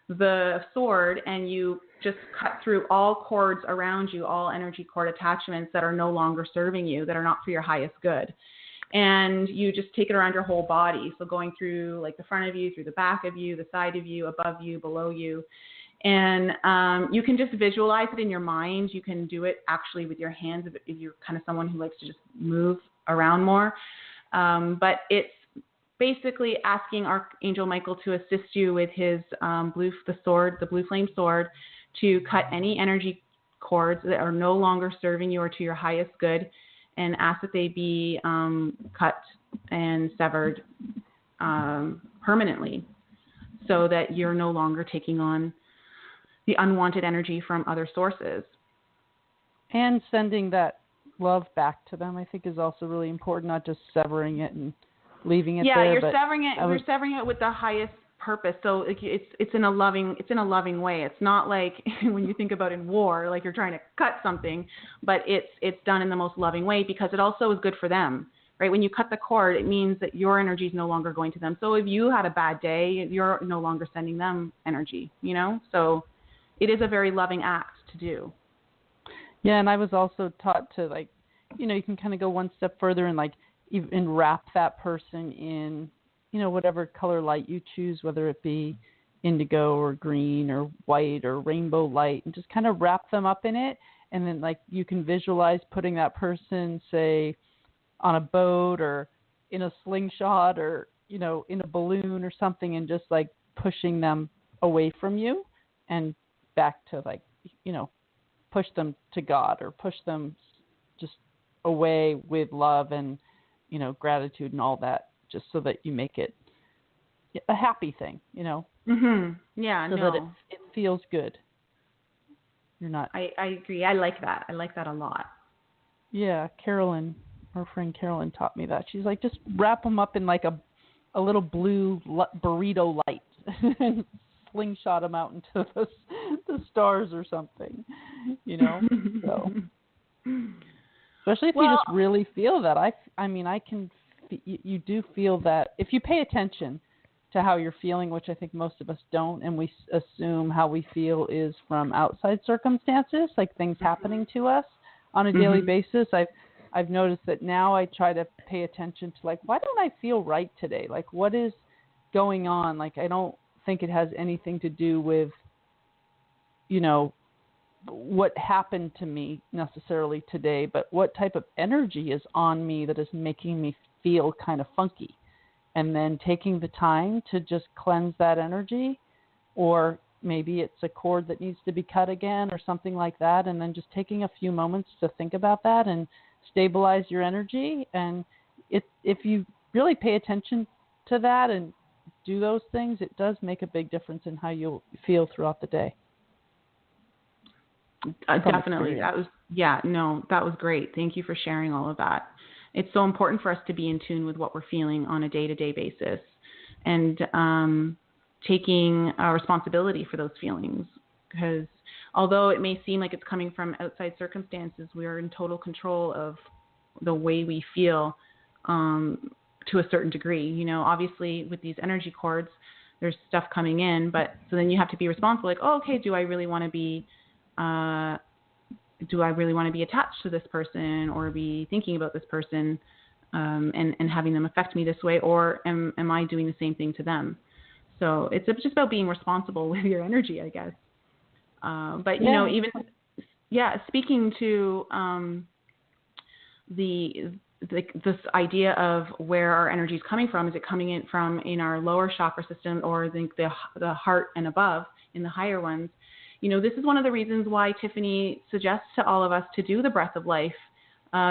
S1: the sword and you just cut through all cords around you, all energy cord attachments that are no longer serving you, that are not for your highest good. And you just take it around your whole body. So going through like the front of you, through the back of you, the side of you, above you, below you. And you can just visualize it in your mind. You can do it actually with your hands if you're kind of someone who likes to just move around more. But it's basically asking Archangel Michael to assist you with his the blue flame sword, to cut any energy cords that are no longer serving you or to your highest good, and ask that they be cut and severed permanently, so that you're no longer taking on the unwanted energy from other sources.
S2: And sending that love back to them, I think, is also really important, not just severing it and leaving it there.
S1: Yeah, you're severing it. You're severing it with the highest purpose. So it's in a loving way. It's not like when you think about in war, like you're trying to cut something, but it's done in the most loving way, because it also is good for them, right? When you cut the cord, it means that your energy is no longer going to them. So if you had a bad day, you're no longer sending them energy, So it is a very loving act to do.
S2: Yeah, and I was also taught to you can kind of go one step further and even wrap that person in, whatever color light you choose, whether it be indigo or green or white or rainbow light, and just kind of wrap them up in it. And then you can visualize putting that person, say, on a boat or in a slingshot or, in a balloon or something, and just pushing them away from you and back to push them to God, or push them just away with love and, gratitude and all that, just so that you make it a happy thing,
S1: Mm-hmm. Yeah,
S2: so that it feels good. You're not.
S1: I agree. I like that. I like that a lot.
S2: Yeah, Carolyn, our friend Carolyn, taught me that. She's like, just wrap them up in a little blue burrito light and slingshot them out into the stars or something, So, especially if you just really feel that. You do feel that if you pay attention to how you're feeling, which I think most of us don't, and we assume how we feel is from outside circumstances, like things happening to us on a daily basis. I've noticed that now I try to pay attention to why don't I feel right today? What is going on? I don't think it has anything to do with, what happened to me necessarily today, but what type of energy is on me that is making me feel kind of funky. And then taking the time to just cleanse that energy, or, maybe it's a cord that needs to be cut again or something like that, and then just taking a few moments to think about that and stabilize your energy. And if you really pay attention to that and do those things, it does make a big difference in how you'll feel throughout the day.
S4: Definitely. That was great. Thank you for sharing all of that. It's so important for us to be in tune with what we're feeling on a day-to-day basis, and taking responsibility for those feelings. Because although it may seem like it's coming from outside circumstances, we are in total control of the way we feel to a certain degree. You know, obviously with these energy cords, there's stuff coming in, but so then you have to be responsible. Like, oh, okay, do I really want to be attached to this person or be thinking about this person and having them affect me this way, or am I doing the same thing to them? So it's just about being responsible with your energy, I guess. But you know, even speaking to this idea of where our energy is coming from. Is it coming in from in our lower chakra system, or the heart and above in the higher ones? You know, this is one of the reasons why Tiffany suggests to all of us to do the breath of life,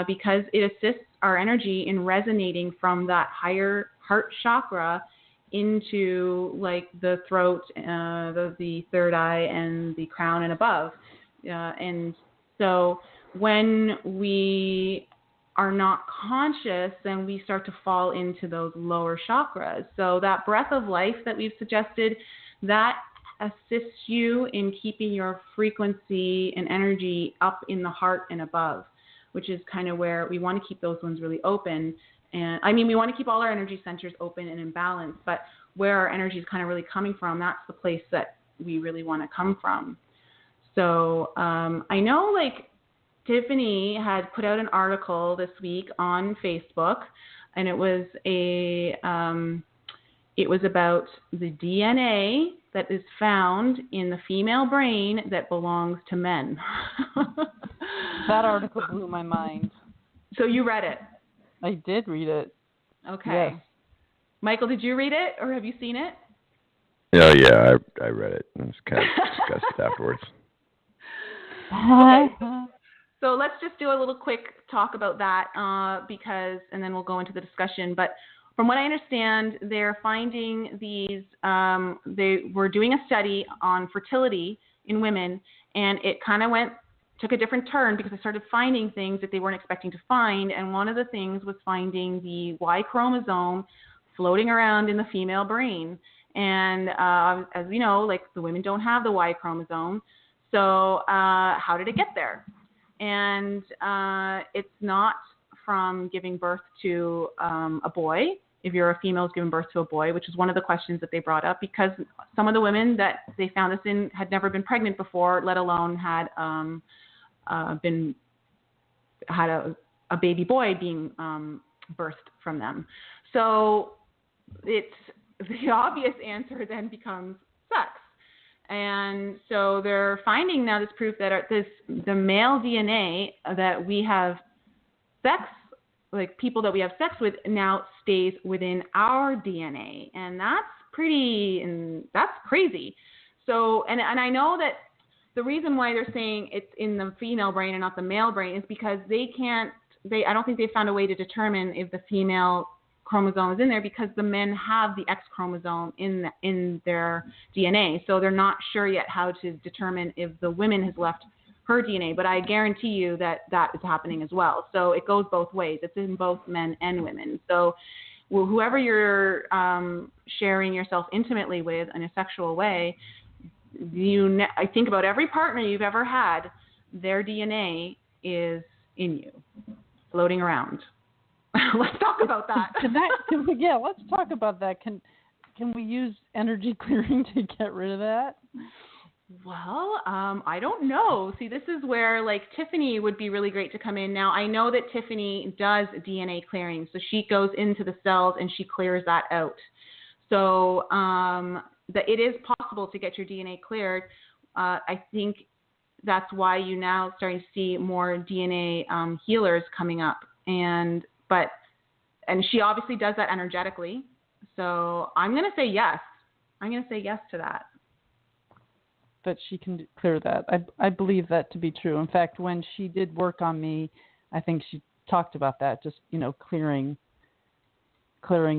S4: because it assists our energy in resonating from that higher heart chakra into like the throat, the third eye, and the crown and above. And so when we are not conscious, then we start to fall into those lower chakras. So that breath of life that we've suggested, that assists you in keeping your frequency and energy up in the heart and above, which is kind of where we want to keep those ones really open. And I mean, we want to keep all our energy centers open and in balance, but where our energy is kind of really coming from, that's the place that we really want to come from. So I know, like, Tiffany had put out an article this week on Facebook, and it was about the DNA that is found in the female brain that belongs to men.
S2: That article blew my mind.
S4: So you read it?
S2: I did read it.
S4: Okay.
S2: Yes.
S4: Michael, did you read it, or have you seen it?
S3: Oh, yeah, I read it. It was kind of disgusted afterwards.
S4: Okay. So let's just do a little quick talk about that, and then we'll go into the discussion. But from what I understand, they're finding these, they were doing a study on fertility in women, and it kind of took a different turn because they started finding things that they weren't expecting to find. And one of the things was finding the Y chromosome floating around in the female brain. And as we know, like, the women don't have the Y chromosome. So how did it get there? And it's not from giving birth to a boy. If you're a female, is giving birth to a boy, which is one of the questions that they brought up, because some of the women that they found this in had never been pregnant before, let alone had a baby boy being birthed from them. So it's the obvious answer then becomes sex. And so they're finding now this proof that the male DNA that we have sex, like people that we have sex with, now stays within our DNA. And that's crazy. So, and I know that the reason why they're saying it's in the female brain and not the male brain is because I don't think they found a way to determine if the female chromosome is in there, because the men have the X chromosome in their DNA. So they're not sure yet how to determine if the woman has left her DNA, but I guarantee you that is happening as well. So it goes both ways. It's in both men and women. So whoever you're sharing yourself intimately with in a sexual way, I think about every partner you've ever had, their DNA is in you, floating around. Let's talk about that.
S2: Let's talk about that. Can we use energy clearing to get rid of that?
S4: Well, I don't know. See, this is where, like, Tiffany would be really great to come in. Now, I know that Tiffany does DNA clearing, so she goes into the cells and she clears that out. So that it is possible to get your DNA cleared. I think that's why you now starting to see more DNA healers coming up. And she obviously does that energetically. So I'm going to say yes. I'm going to say yes to that.
S2: that she can clear that. I believe that to be true. In fact, when she did work on me, I think she talked about that, just, clearing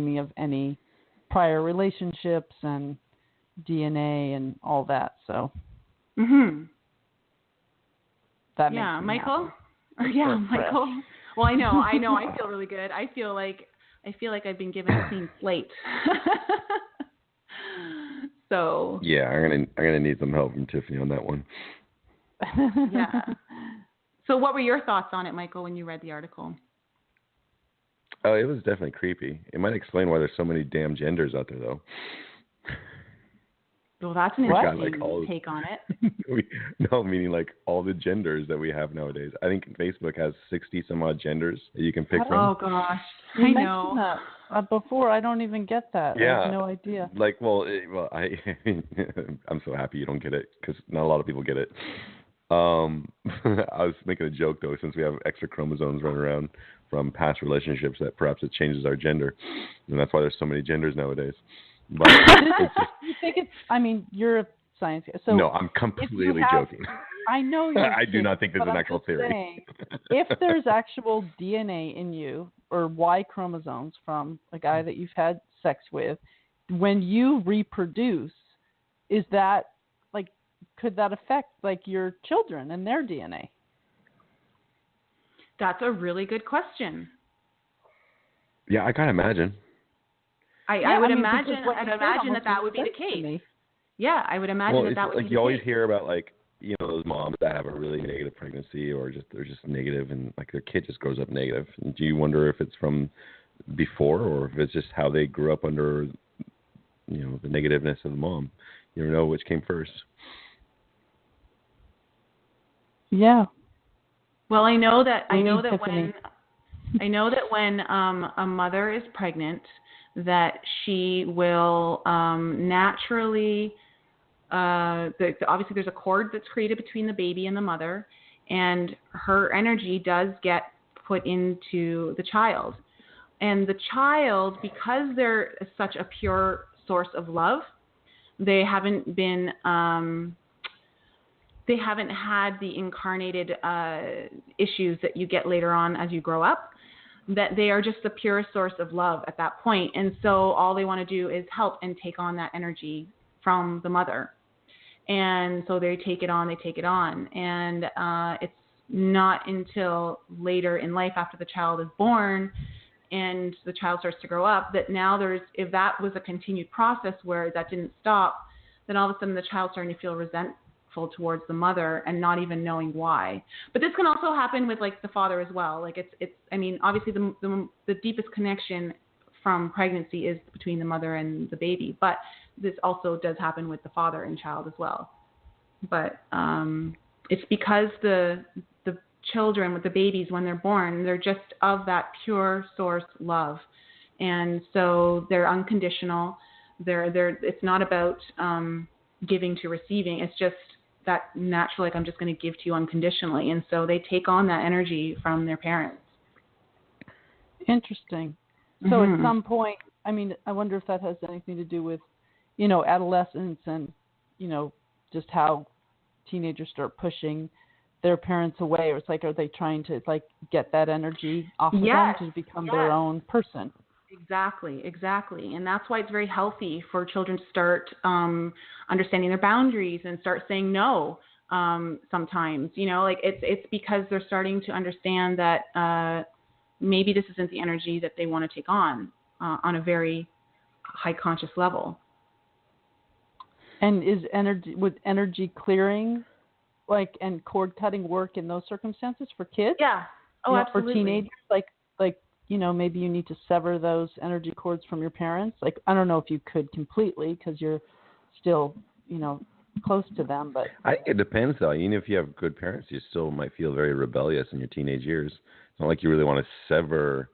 S2: me of any prior relationships and DNA and all that. So that makes me
S4: Michael?
S2: happy.
S4: Yeah, Michael. Well, I know. I feel really good. I feel like I've been given a clean slate. So
S3: yeah, I'm gonna need some help from Tiffany on that one.
S4: Yeah. So what were your thoughts on it, Michael, when you read the article?
S3: Oh, it was definitely creepy. It might explain why there's so many damn genders out there, though.
S4: Well, that's an interesting take on it.
S3: No, meaning like all the genders that we have nowadays. I think Facebook has 60 some odd genders that you can pick from.
S4: Oh gosh, I know.
S2: Before, I don't even get that.
S3: Yeah.
S2: I have no idea.
S3: Like, I'm so happy you don't get it because not a lot of people get it. I was making a joke though, since we have extra chromosomes running around from past relationships, that perhaps it changes our gender, and that's why there's so many genders nowadays. But it's just,
S2: you think it's? I mean, you're a science guy, so
S3: no, I'm completely joking.
S2: I know you're.
S3: I do not think there's an actual theory.
S2: Saying, if there's actual DNA in you or Y chromosomes from a guy that you've had sex with, when you reproduce, is that like, could that affect like your children and their DNA?
S4: That's a really good question.
S3: Yeah, I can't imagine.
S4: I would imagine that would be the case. Yeah, I would imagine that would be the case.
S3: You always hear about those moms that have a really negative pregnancy, or they're just negative, and like their kid just grows up negative. And do you wonder if it's from before, or if it's just how they grew up under, the negativeness of the mom? You never know which came first.
S2: Yeah.
S4: Well, I know that when a mother is pregnant, that she will naturally, obviously there's a cord that's created between the baby and the mother, and her energy does get put into the child. And the child, because they're such a pure source of love, they haven't had the incarnated issues that you get later on as you grow up, that they are just the purest source of love at that point. And so all they want to do is help and take on that energy from the mother. And so they take it on. And it's not until later in life, after the child is born and the child starts to grow up, that now if that was a continued process where that didn't stop, then all of a sudden the child's starting to feel resentful towards the mother and not even knowing why. But this can also happen with like the father as well. Like it's I mean, obviously the deepest connection from pregnancy is between the mother and the baby, but this also does happen with the father and child as well. But it's because the children, with the babies, when they're born, they're just of that pure source love, and so they're unconditional. It's not about giving to receiving. It's just that natural, like, I'm just going to give to you unconditionally. And so they take on that energy from their parents.
S2: Interesting. So at some point, I mean, I wonder if that has anything to do with, adolescence and, just how teenagers start pushing their parents away. Or it's like, are they trying to like get that energy off of them to become their own person?
S4: Exactly. And that's why it's very healthy for children to start understanding their boundaries and start saying no sometimes. It's because they're starting to understand that maybe this isn't the energy that they want to take on a very high conscious level.
S2: And would energy clearing and cord cutting work in those circumstances for kids?
S4: Yeah. Oh, absolutely.
S2: For teenagers, maybe you need to sever those energy cords from your parents. Like, I don't know if you could completely because you're still, close to them. But
S3: it depends, though. Even if you have good parents, you still might feel very rebellious in your teenage years. It's not like you really want to sever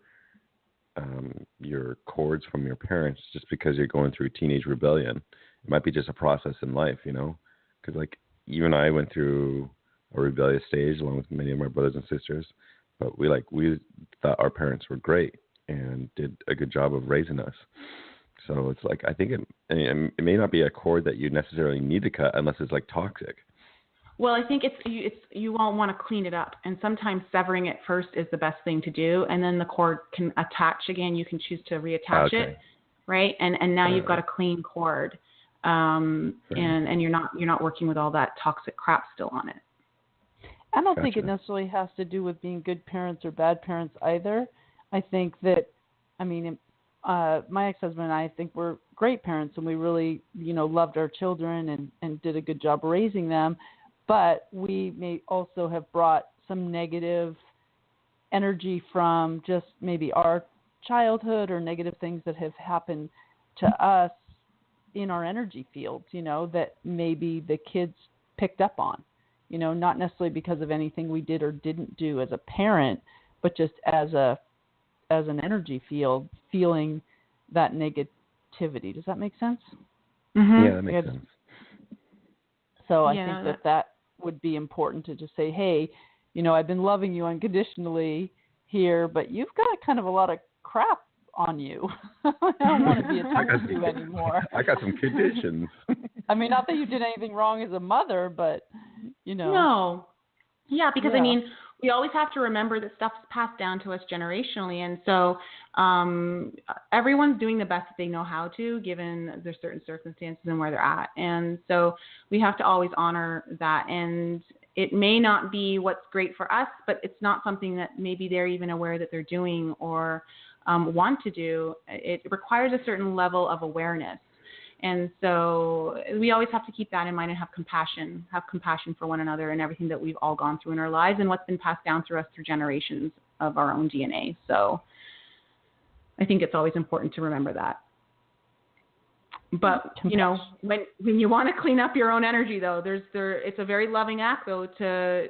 S3: your cords from your parents just because you're going through teenage rebellion. It might be just a process in life, because like you and I went through a rebellious stage along with many of my brothers and sisters. But we thought our parents were great and did a good job of raising us. So it's like, I think it may not be a cord that you necessarily need to cut unless it's like toxic.
S4: Well, I think you won't want to clean it up, and sometimes severing it first is the best thing to do, and then the cord can attach again. You can choose to reattach it, right? And now you've got a clean cord, and you're not working with all that toxic crap still on it.
S2: I don't think it necessarily has to do with being good parents or bad parents either. I think that, my ex-husband and I think we're great parents, and we really, loved our children and did a good job raising them. But we may also have brought some negative energy from just maybe our childhood or negative things that have happened to us in our energy fields, that maybe the kids picked up on, not necessarily because of anything we did or didn't do as a parent, but just as an energy field, feeling that negativity. Does that make sense?
S4: Mm-hmm.
S3: Yeah, that makes sense.
S2: So I think that would be important to just say, hey, I've been loving you unconditionally here, but you've got kind of a lot of crap on you. I don't want to be attached to you anymore.
S3: I got some conditions.
S2: Not that you did anything wrong as a mother, but,
S4: No. Yeah, because, we always have to remember that stuff's passed down to us generationally. And so everyone's doing the best that they know how to, given their certain circumstances and where they're at. And so we have to always honor that. And it may not be what's great for us, but it's not something that maybe they're even aware that they're doing or want to do. It requires a certain level of awareness. And so we always have to keep that in mind and have compassion for one another and everything that we've all gone through in our lives and what's been passed down through us through generations of our own DNA. So I think it's always important to remember that. But, when you want to clean up your own energy, though, it's a very loving act, though, to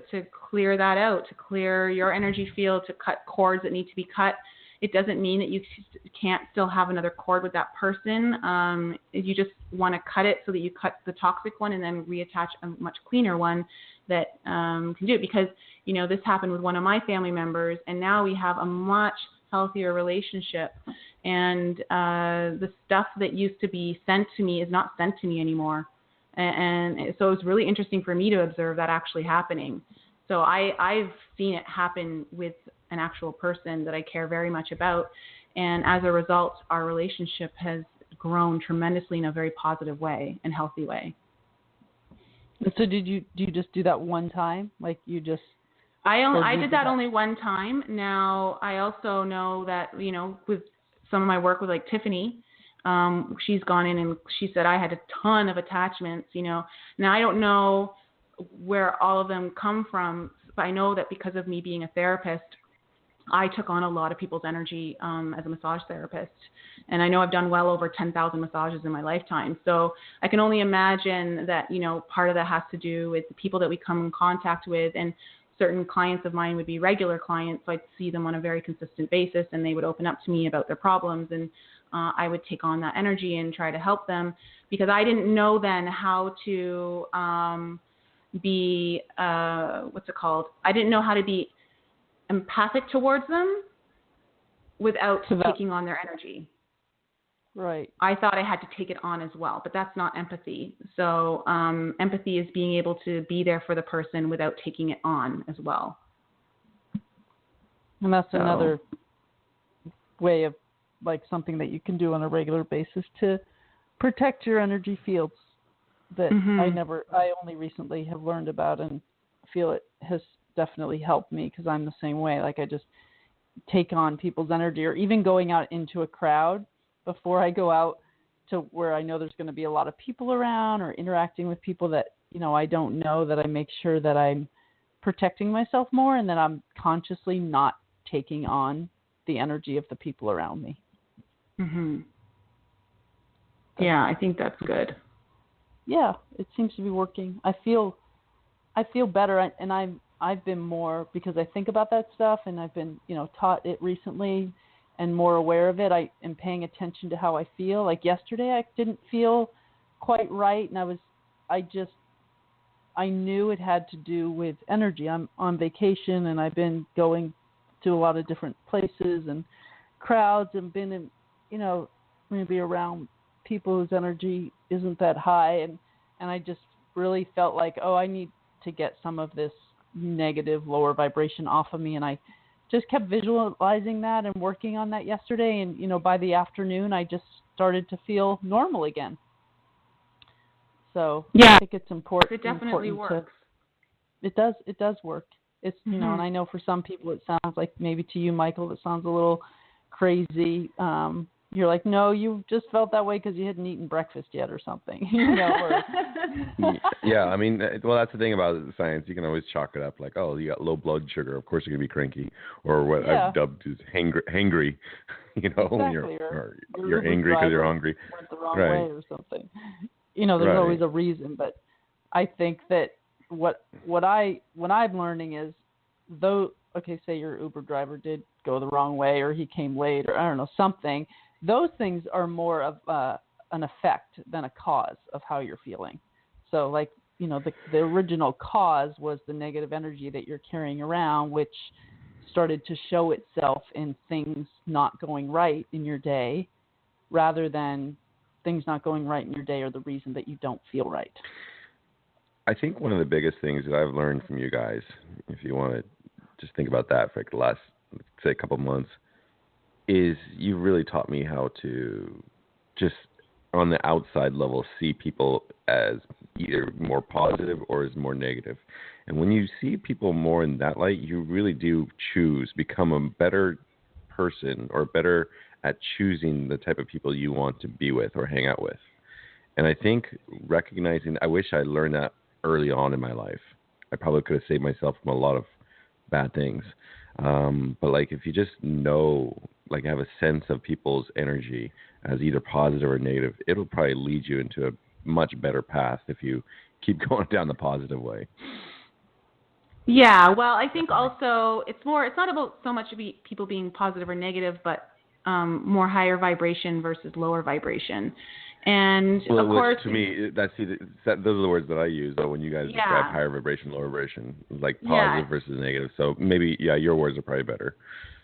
S4: clear that out, to clear your energy field, to cut cords that need to be cut. It doesn't mean that you can't still have another cord with that person. You just want to cut it so that you cut the toxic one and then reattach a much cleaner one that can do it. Because, this happened with one of my family members, and now we have a much healthier relationship. And the stuff that used to be sent to me is not sent to me anymore. And so it was really interesting for me to observe that actually happening. So I've seen it happen with an actual person that I care very much about. And as a result, our relationship has grown tremendously in a very positive way and healthy way.
S2: So do you just do that one time? Like you just...
S4: I did that only one time. Now, I also know that, with some of my work with like Tiffany, she's gone in and she said I had a ton of attachments, Now, I don't know where all of them come from, but I know that because of me being a therapist, I took on a lot of people's energy as a massage therapist. And I know I've done well over 10,000 massages in my lifetime. So I can only imagine that, part of that has to do with the people that we come in contact with. And certain clients of mine would be regular clients. So I'd see them on a very consistent basis, and they would open up to me about their problems. And I would take on that energy and try to help them, because I didn't know then how to be, I didn't know how to be empathic towards them without taking on their energy.
S2: Right.
S4: I thought I had to take it on as well, but that's not empathy. So empathy is being able to be there for the person without taking it on as well.
S2: And that's another way of like something that you can do on a regular basis to protect your energy fields that I only recently have learned about, and feel it has definitely helped me, because I'm the same way. Like I just take on people's energy, or even going out into a crowd before I go out to where I know there's going to be a lot of people around, or interacting with people that, I don't know, that I make sure that I'm protecting myself more, and that I'm consciously not taking on the energy of the people around me.
S4: Mm-hmm. Yeah, I think that's good.
S2: Yeah, it seems to be working. I feel better, and I've been more, because I think about that stuff, and I've been, taught it recently and more aware of it. I am paying attention to how I feel. Like yesterday, I didn't feel quite right, and I knew it had to do with energy. I'm on vacation, and I've been going to a lot of different places and crowds, and been in, me to be around people whose energy isn't that high, and I just really felt like, oh, I need to get some of this negative, lower vibration off of me, and I just kept visualizing that and working on that yesterday, and by the afternoon I just started to feel normal again. So
S4: yeah,
S2: I think it's important.
S4: It definitely works.
S2: It does work. It's and I know for some people it sounds like, maybe to you, Michael, it sounds a little crazy. You're like, no, you just felt that way because you hadn't eaten breakfast yet or something.
S3: Yeah, I mean, well, that's the thing about science. You can always chalk it up like, oh, you got low blood sugar. Of course you're going to be cranky. Or what I've dubbed as hangry,
S2: exactly.
S3: when you're angry because you're hungry.
S2: Went the wrong way or something. There's always a reason. But I think that what I'm learning is, though, okay, say your Uber driver did go the wrong way, or he came late, or I don't know, something. Those things are more of an effect than a cause of how you're feeling. So, like, the original cause was the negative energy that you're carrying around, which started to show itself in things not going right in your day, rather than things not going right in your day are the reason that you don't feel right.
S3: I think one of the biggest things that I've learned from you guys, if you want to just think about that for like the last, say, a couple months, is you really taught me how to just on the outside level see people as either more positive or as more negative. And when you see people more in that light, you really do become a better person, or better at choosing the type of people you want to be with or hang out with. And I think recognizing, I wish I learned that early on in my life. I probably could have saved myself from a lot of bad things. But like, if you just know, like, have a sense of people's energy as either positive or negative, it'll probably lead you into a much better path if you keep going down the positive way.
S4: Yeah, well, I think also it's not about so much people being positive or negative, but more higher vibration versus lower vibration. And
S3: well,
S4: of course,
S3: to me, those are the words that I use, though, when you guys describe higher vibration, lower vibration, like positive versus negative. So maybe, your words are probably better.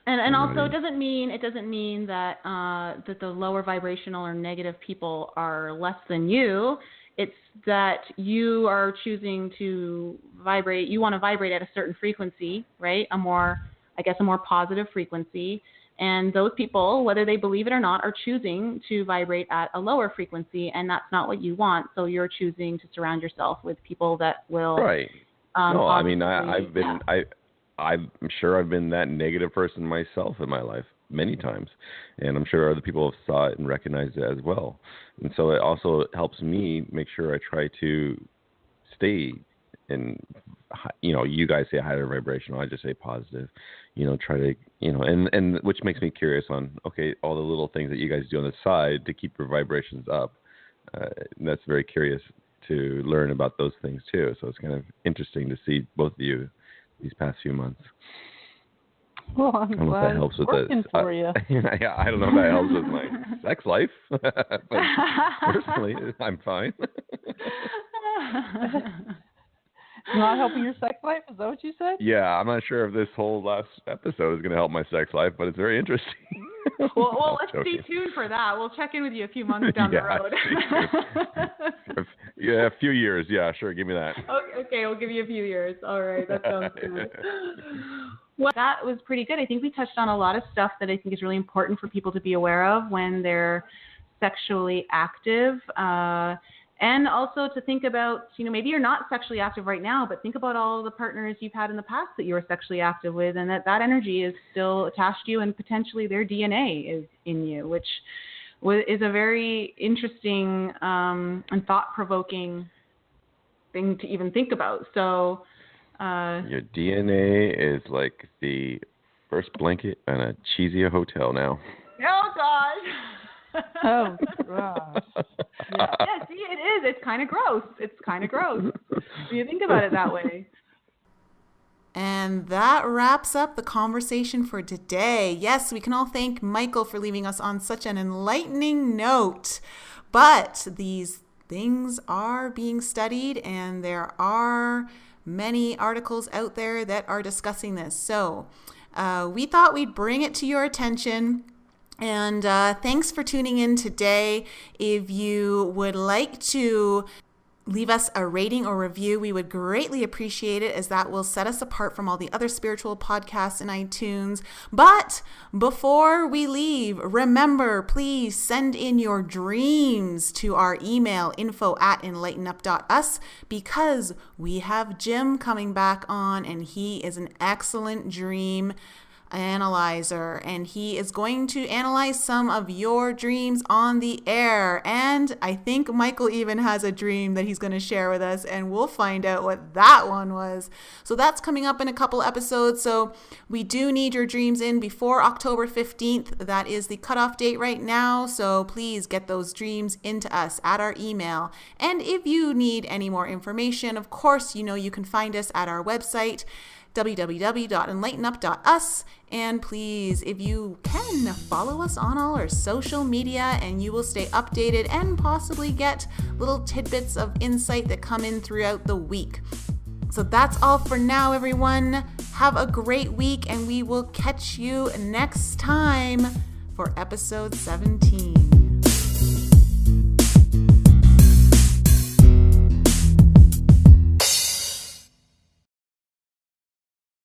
S4: And also, it doesn't mean that that the lower vibrational or negative people are less than you. It's that you are choosing to vibrate. You want to vibrate at a certain frequency, right? A more positive frequency. And those people, whether they believe it or not, are choosing to vibrate at a lower frequency, and that's not what you want. So you're choosing to surround yourself with people that will.
S3: Right. No, I mean, I'm sure I've been that negative person myself in my life many times, and I'm sure other people have saw it and recognized it as well. And so it also helps me make sure I try to stay in, you guys say higher vibrational, I just say positive, try to, and which makes me curious on, okay, all the little things that you guys do on the side to keep your vibrations up. That's very curious to learn about those things too. So it's kind of interesting to see both of you these past few months.
S2: Well, I'm glad it's working for you.
S3: I don't know if that helps with my sex life, but personally, I'm fine.
S2: Not helping your sex life? Is that what you said?
S3: Yeah, I'm not sure if this whole last episode is going to help my sex life, but it's very interesting.
S4: Well, let's stay tuned for that. We'll check in with you a few months down the road.
S3: A few years. Yeah, sure. Give me that.
S4: Okay, we'll give you a few years. All right, that sounds good. Well, that was pretty good. I think we touched on a lot of stuff that I think is really important for people to be aware of when they're sexually active. And also to think about, maybe you're not sexually active right now, but think about all the partners you've had in the past that you were sexually active with, and that energy is still attached to you, and potentially their DNA is in you, which is a very interesting and thought-provoking thing to even think about. So
S3: your DNA is like the first blanket in a cheesier hotel now.
S4: Oh, gosh.
S2: Oh, gosh.
S4: Yeah, see, it is. It's kind of gross. When you think about it that way.
S1: And that wraps up the conversation for today. Yes, we can all thank Michael for leaving us on such an enlightening note. But these things are being studied, and there are many articles out there that are discussing this. So we thought we'd bring it to your attention And thanks for tuning in today. If you would like to leave us a rating or review, we would greatly appreciate it, as that will set us apart from all the other spiritual podcasts in iTunes. But before we leave, remember, please send in your dreams to our email, info@enlightenup.us, because we have Jim coming back on, and he is an excellent dream analyzer, and he is going to analyze some of your dreams on the air. And I think Michael even has a dream that he's going to share with us, and we'll find out what that one was. So that's coming up in a couple episodes. So we do need your dreams in before October 15th. That is the cutoff date right now. So please get those dreams into us at our email. And if you need any more information, of course, you can find us at our website, www.enlightenup.us. And please, if you can, follow us on all our social media, and you will stay updated and possibly get little tidbits of insight that come in throughout the week. So that's all for now, everyone. Have a great week, and we will catch you next time for episode 17.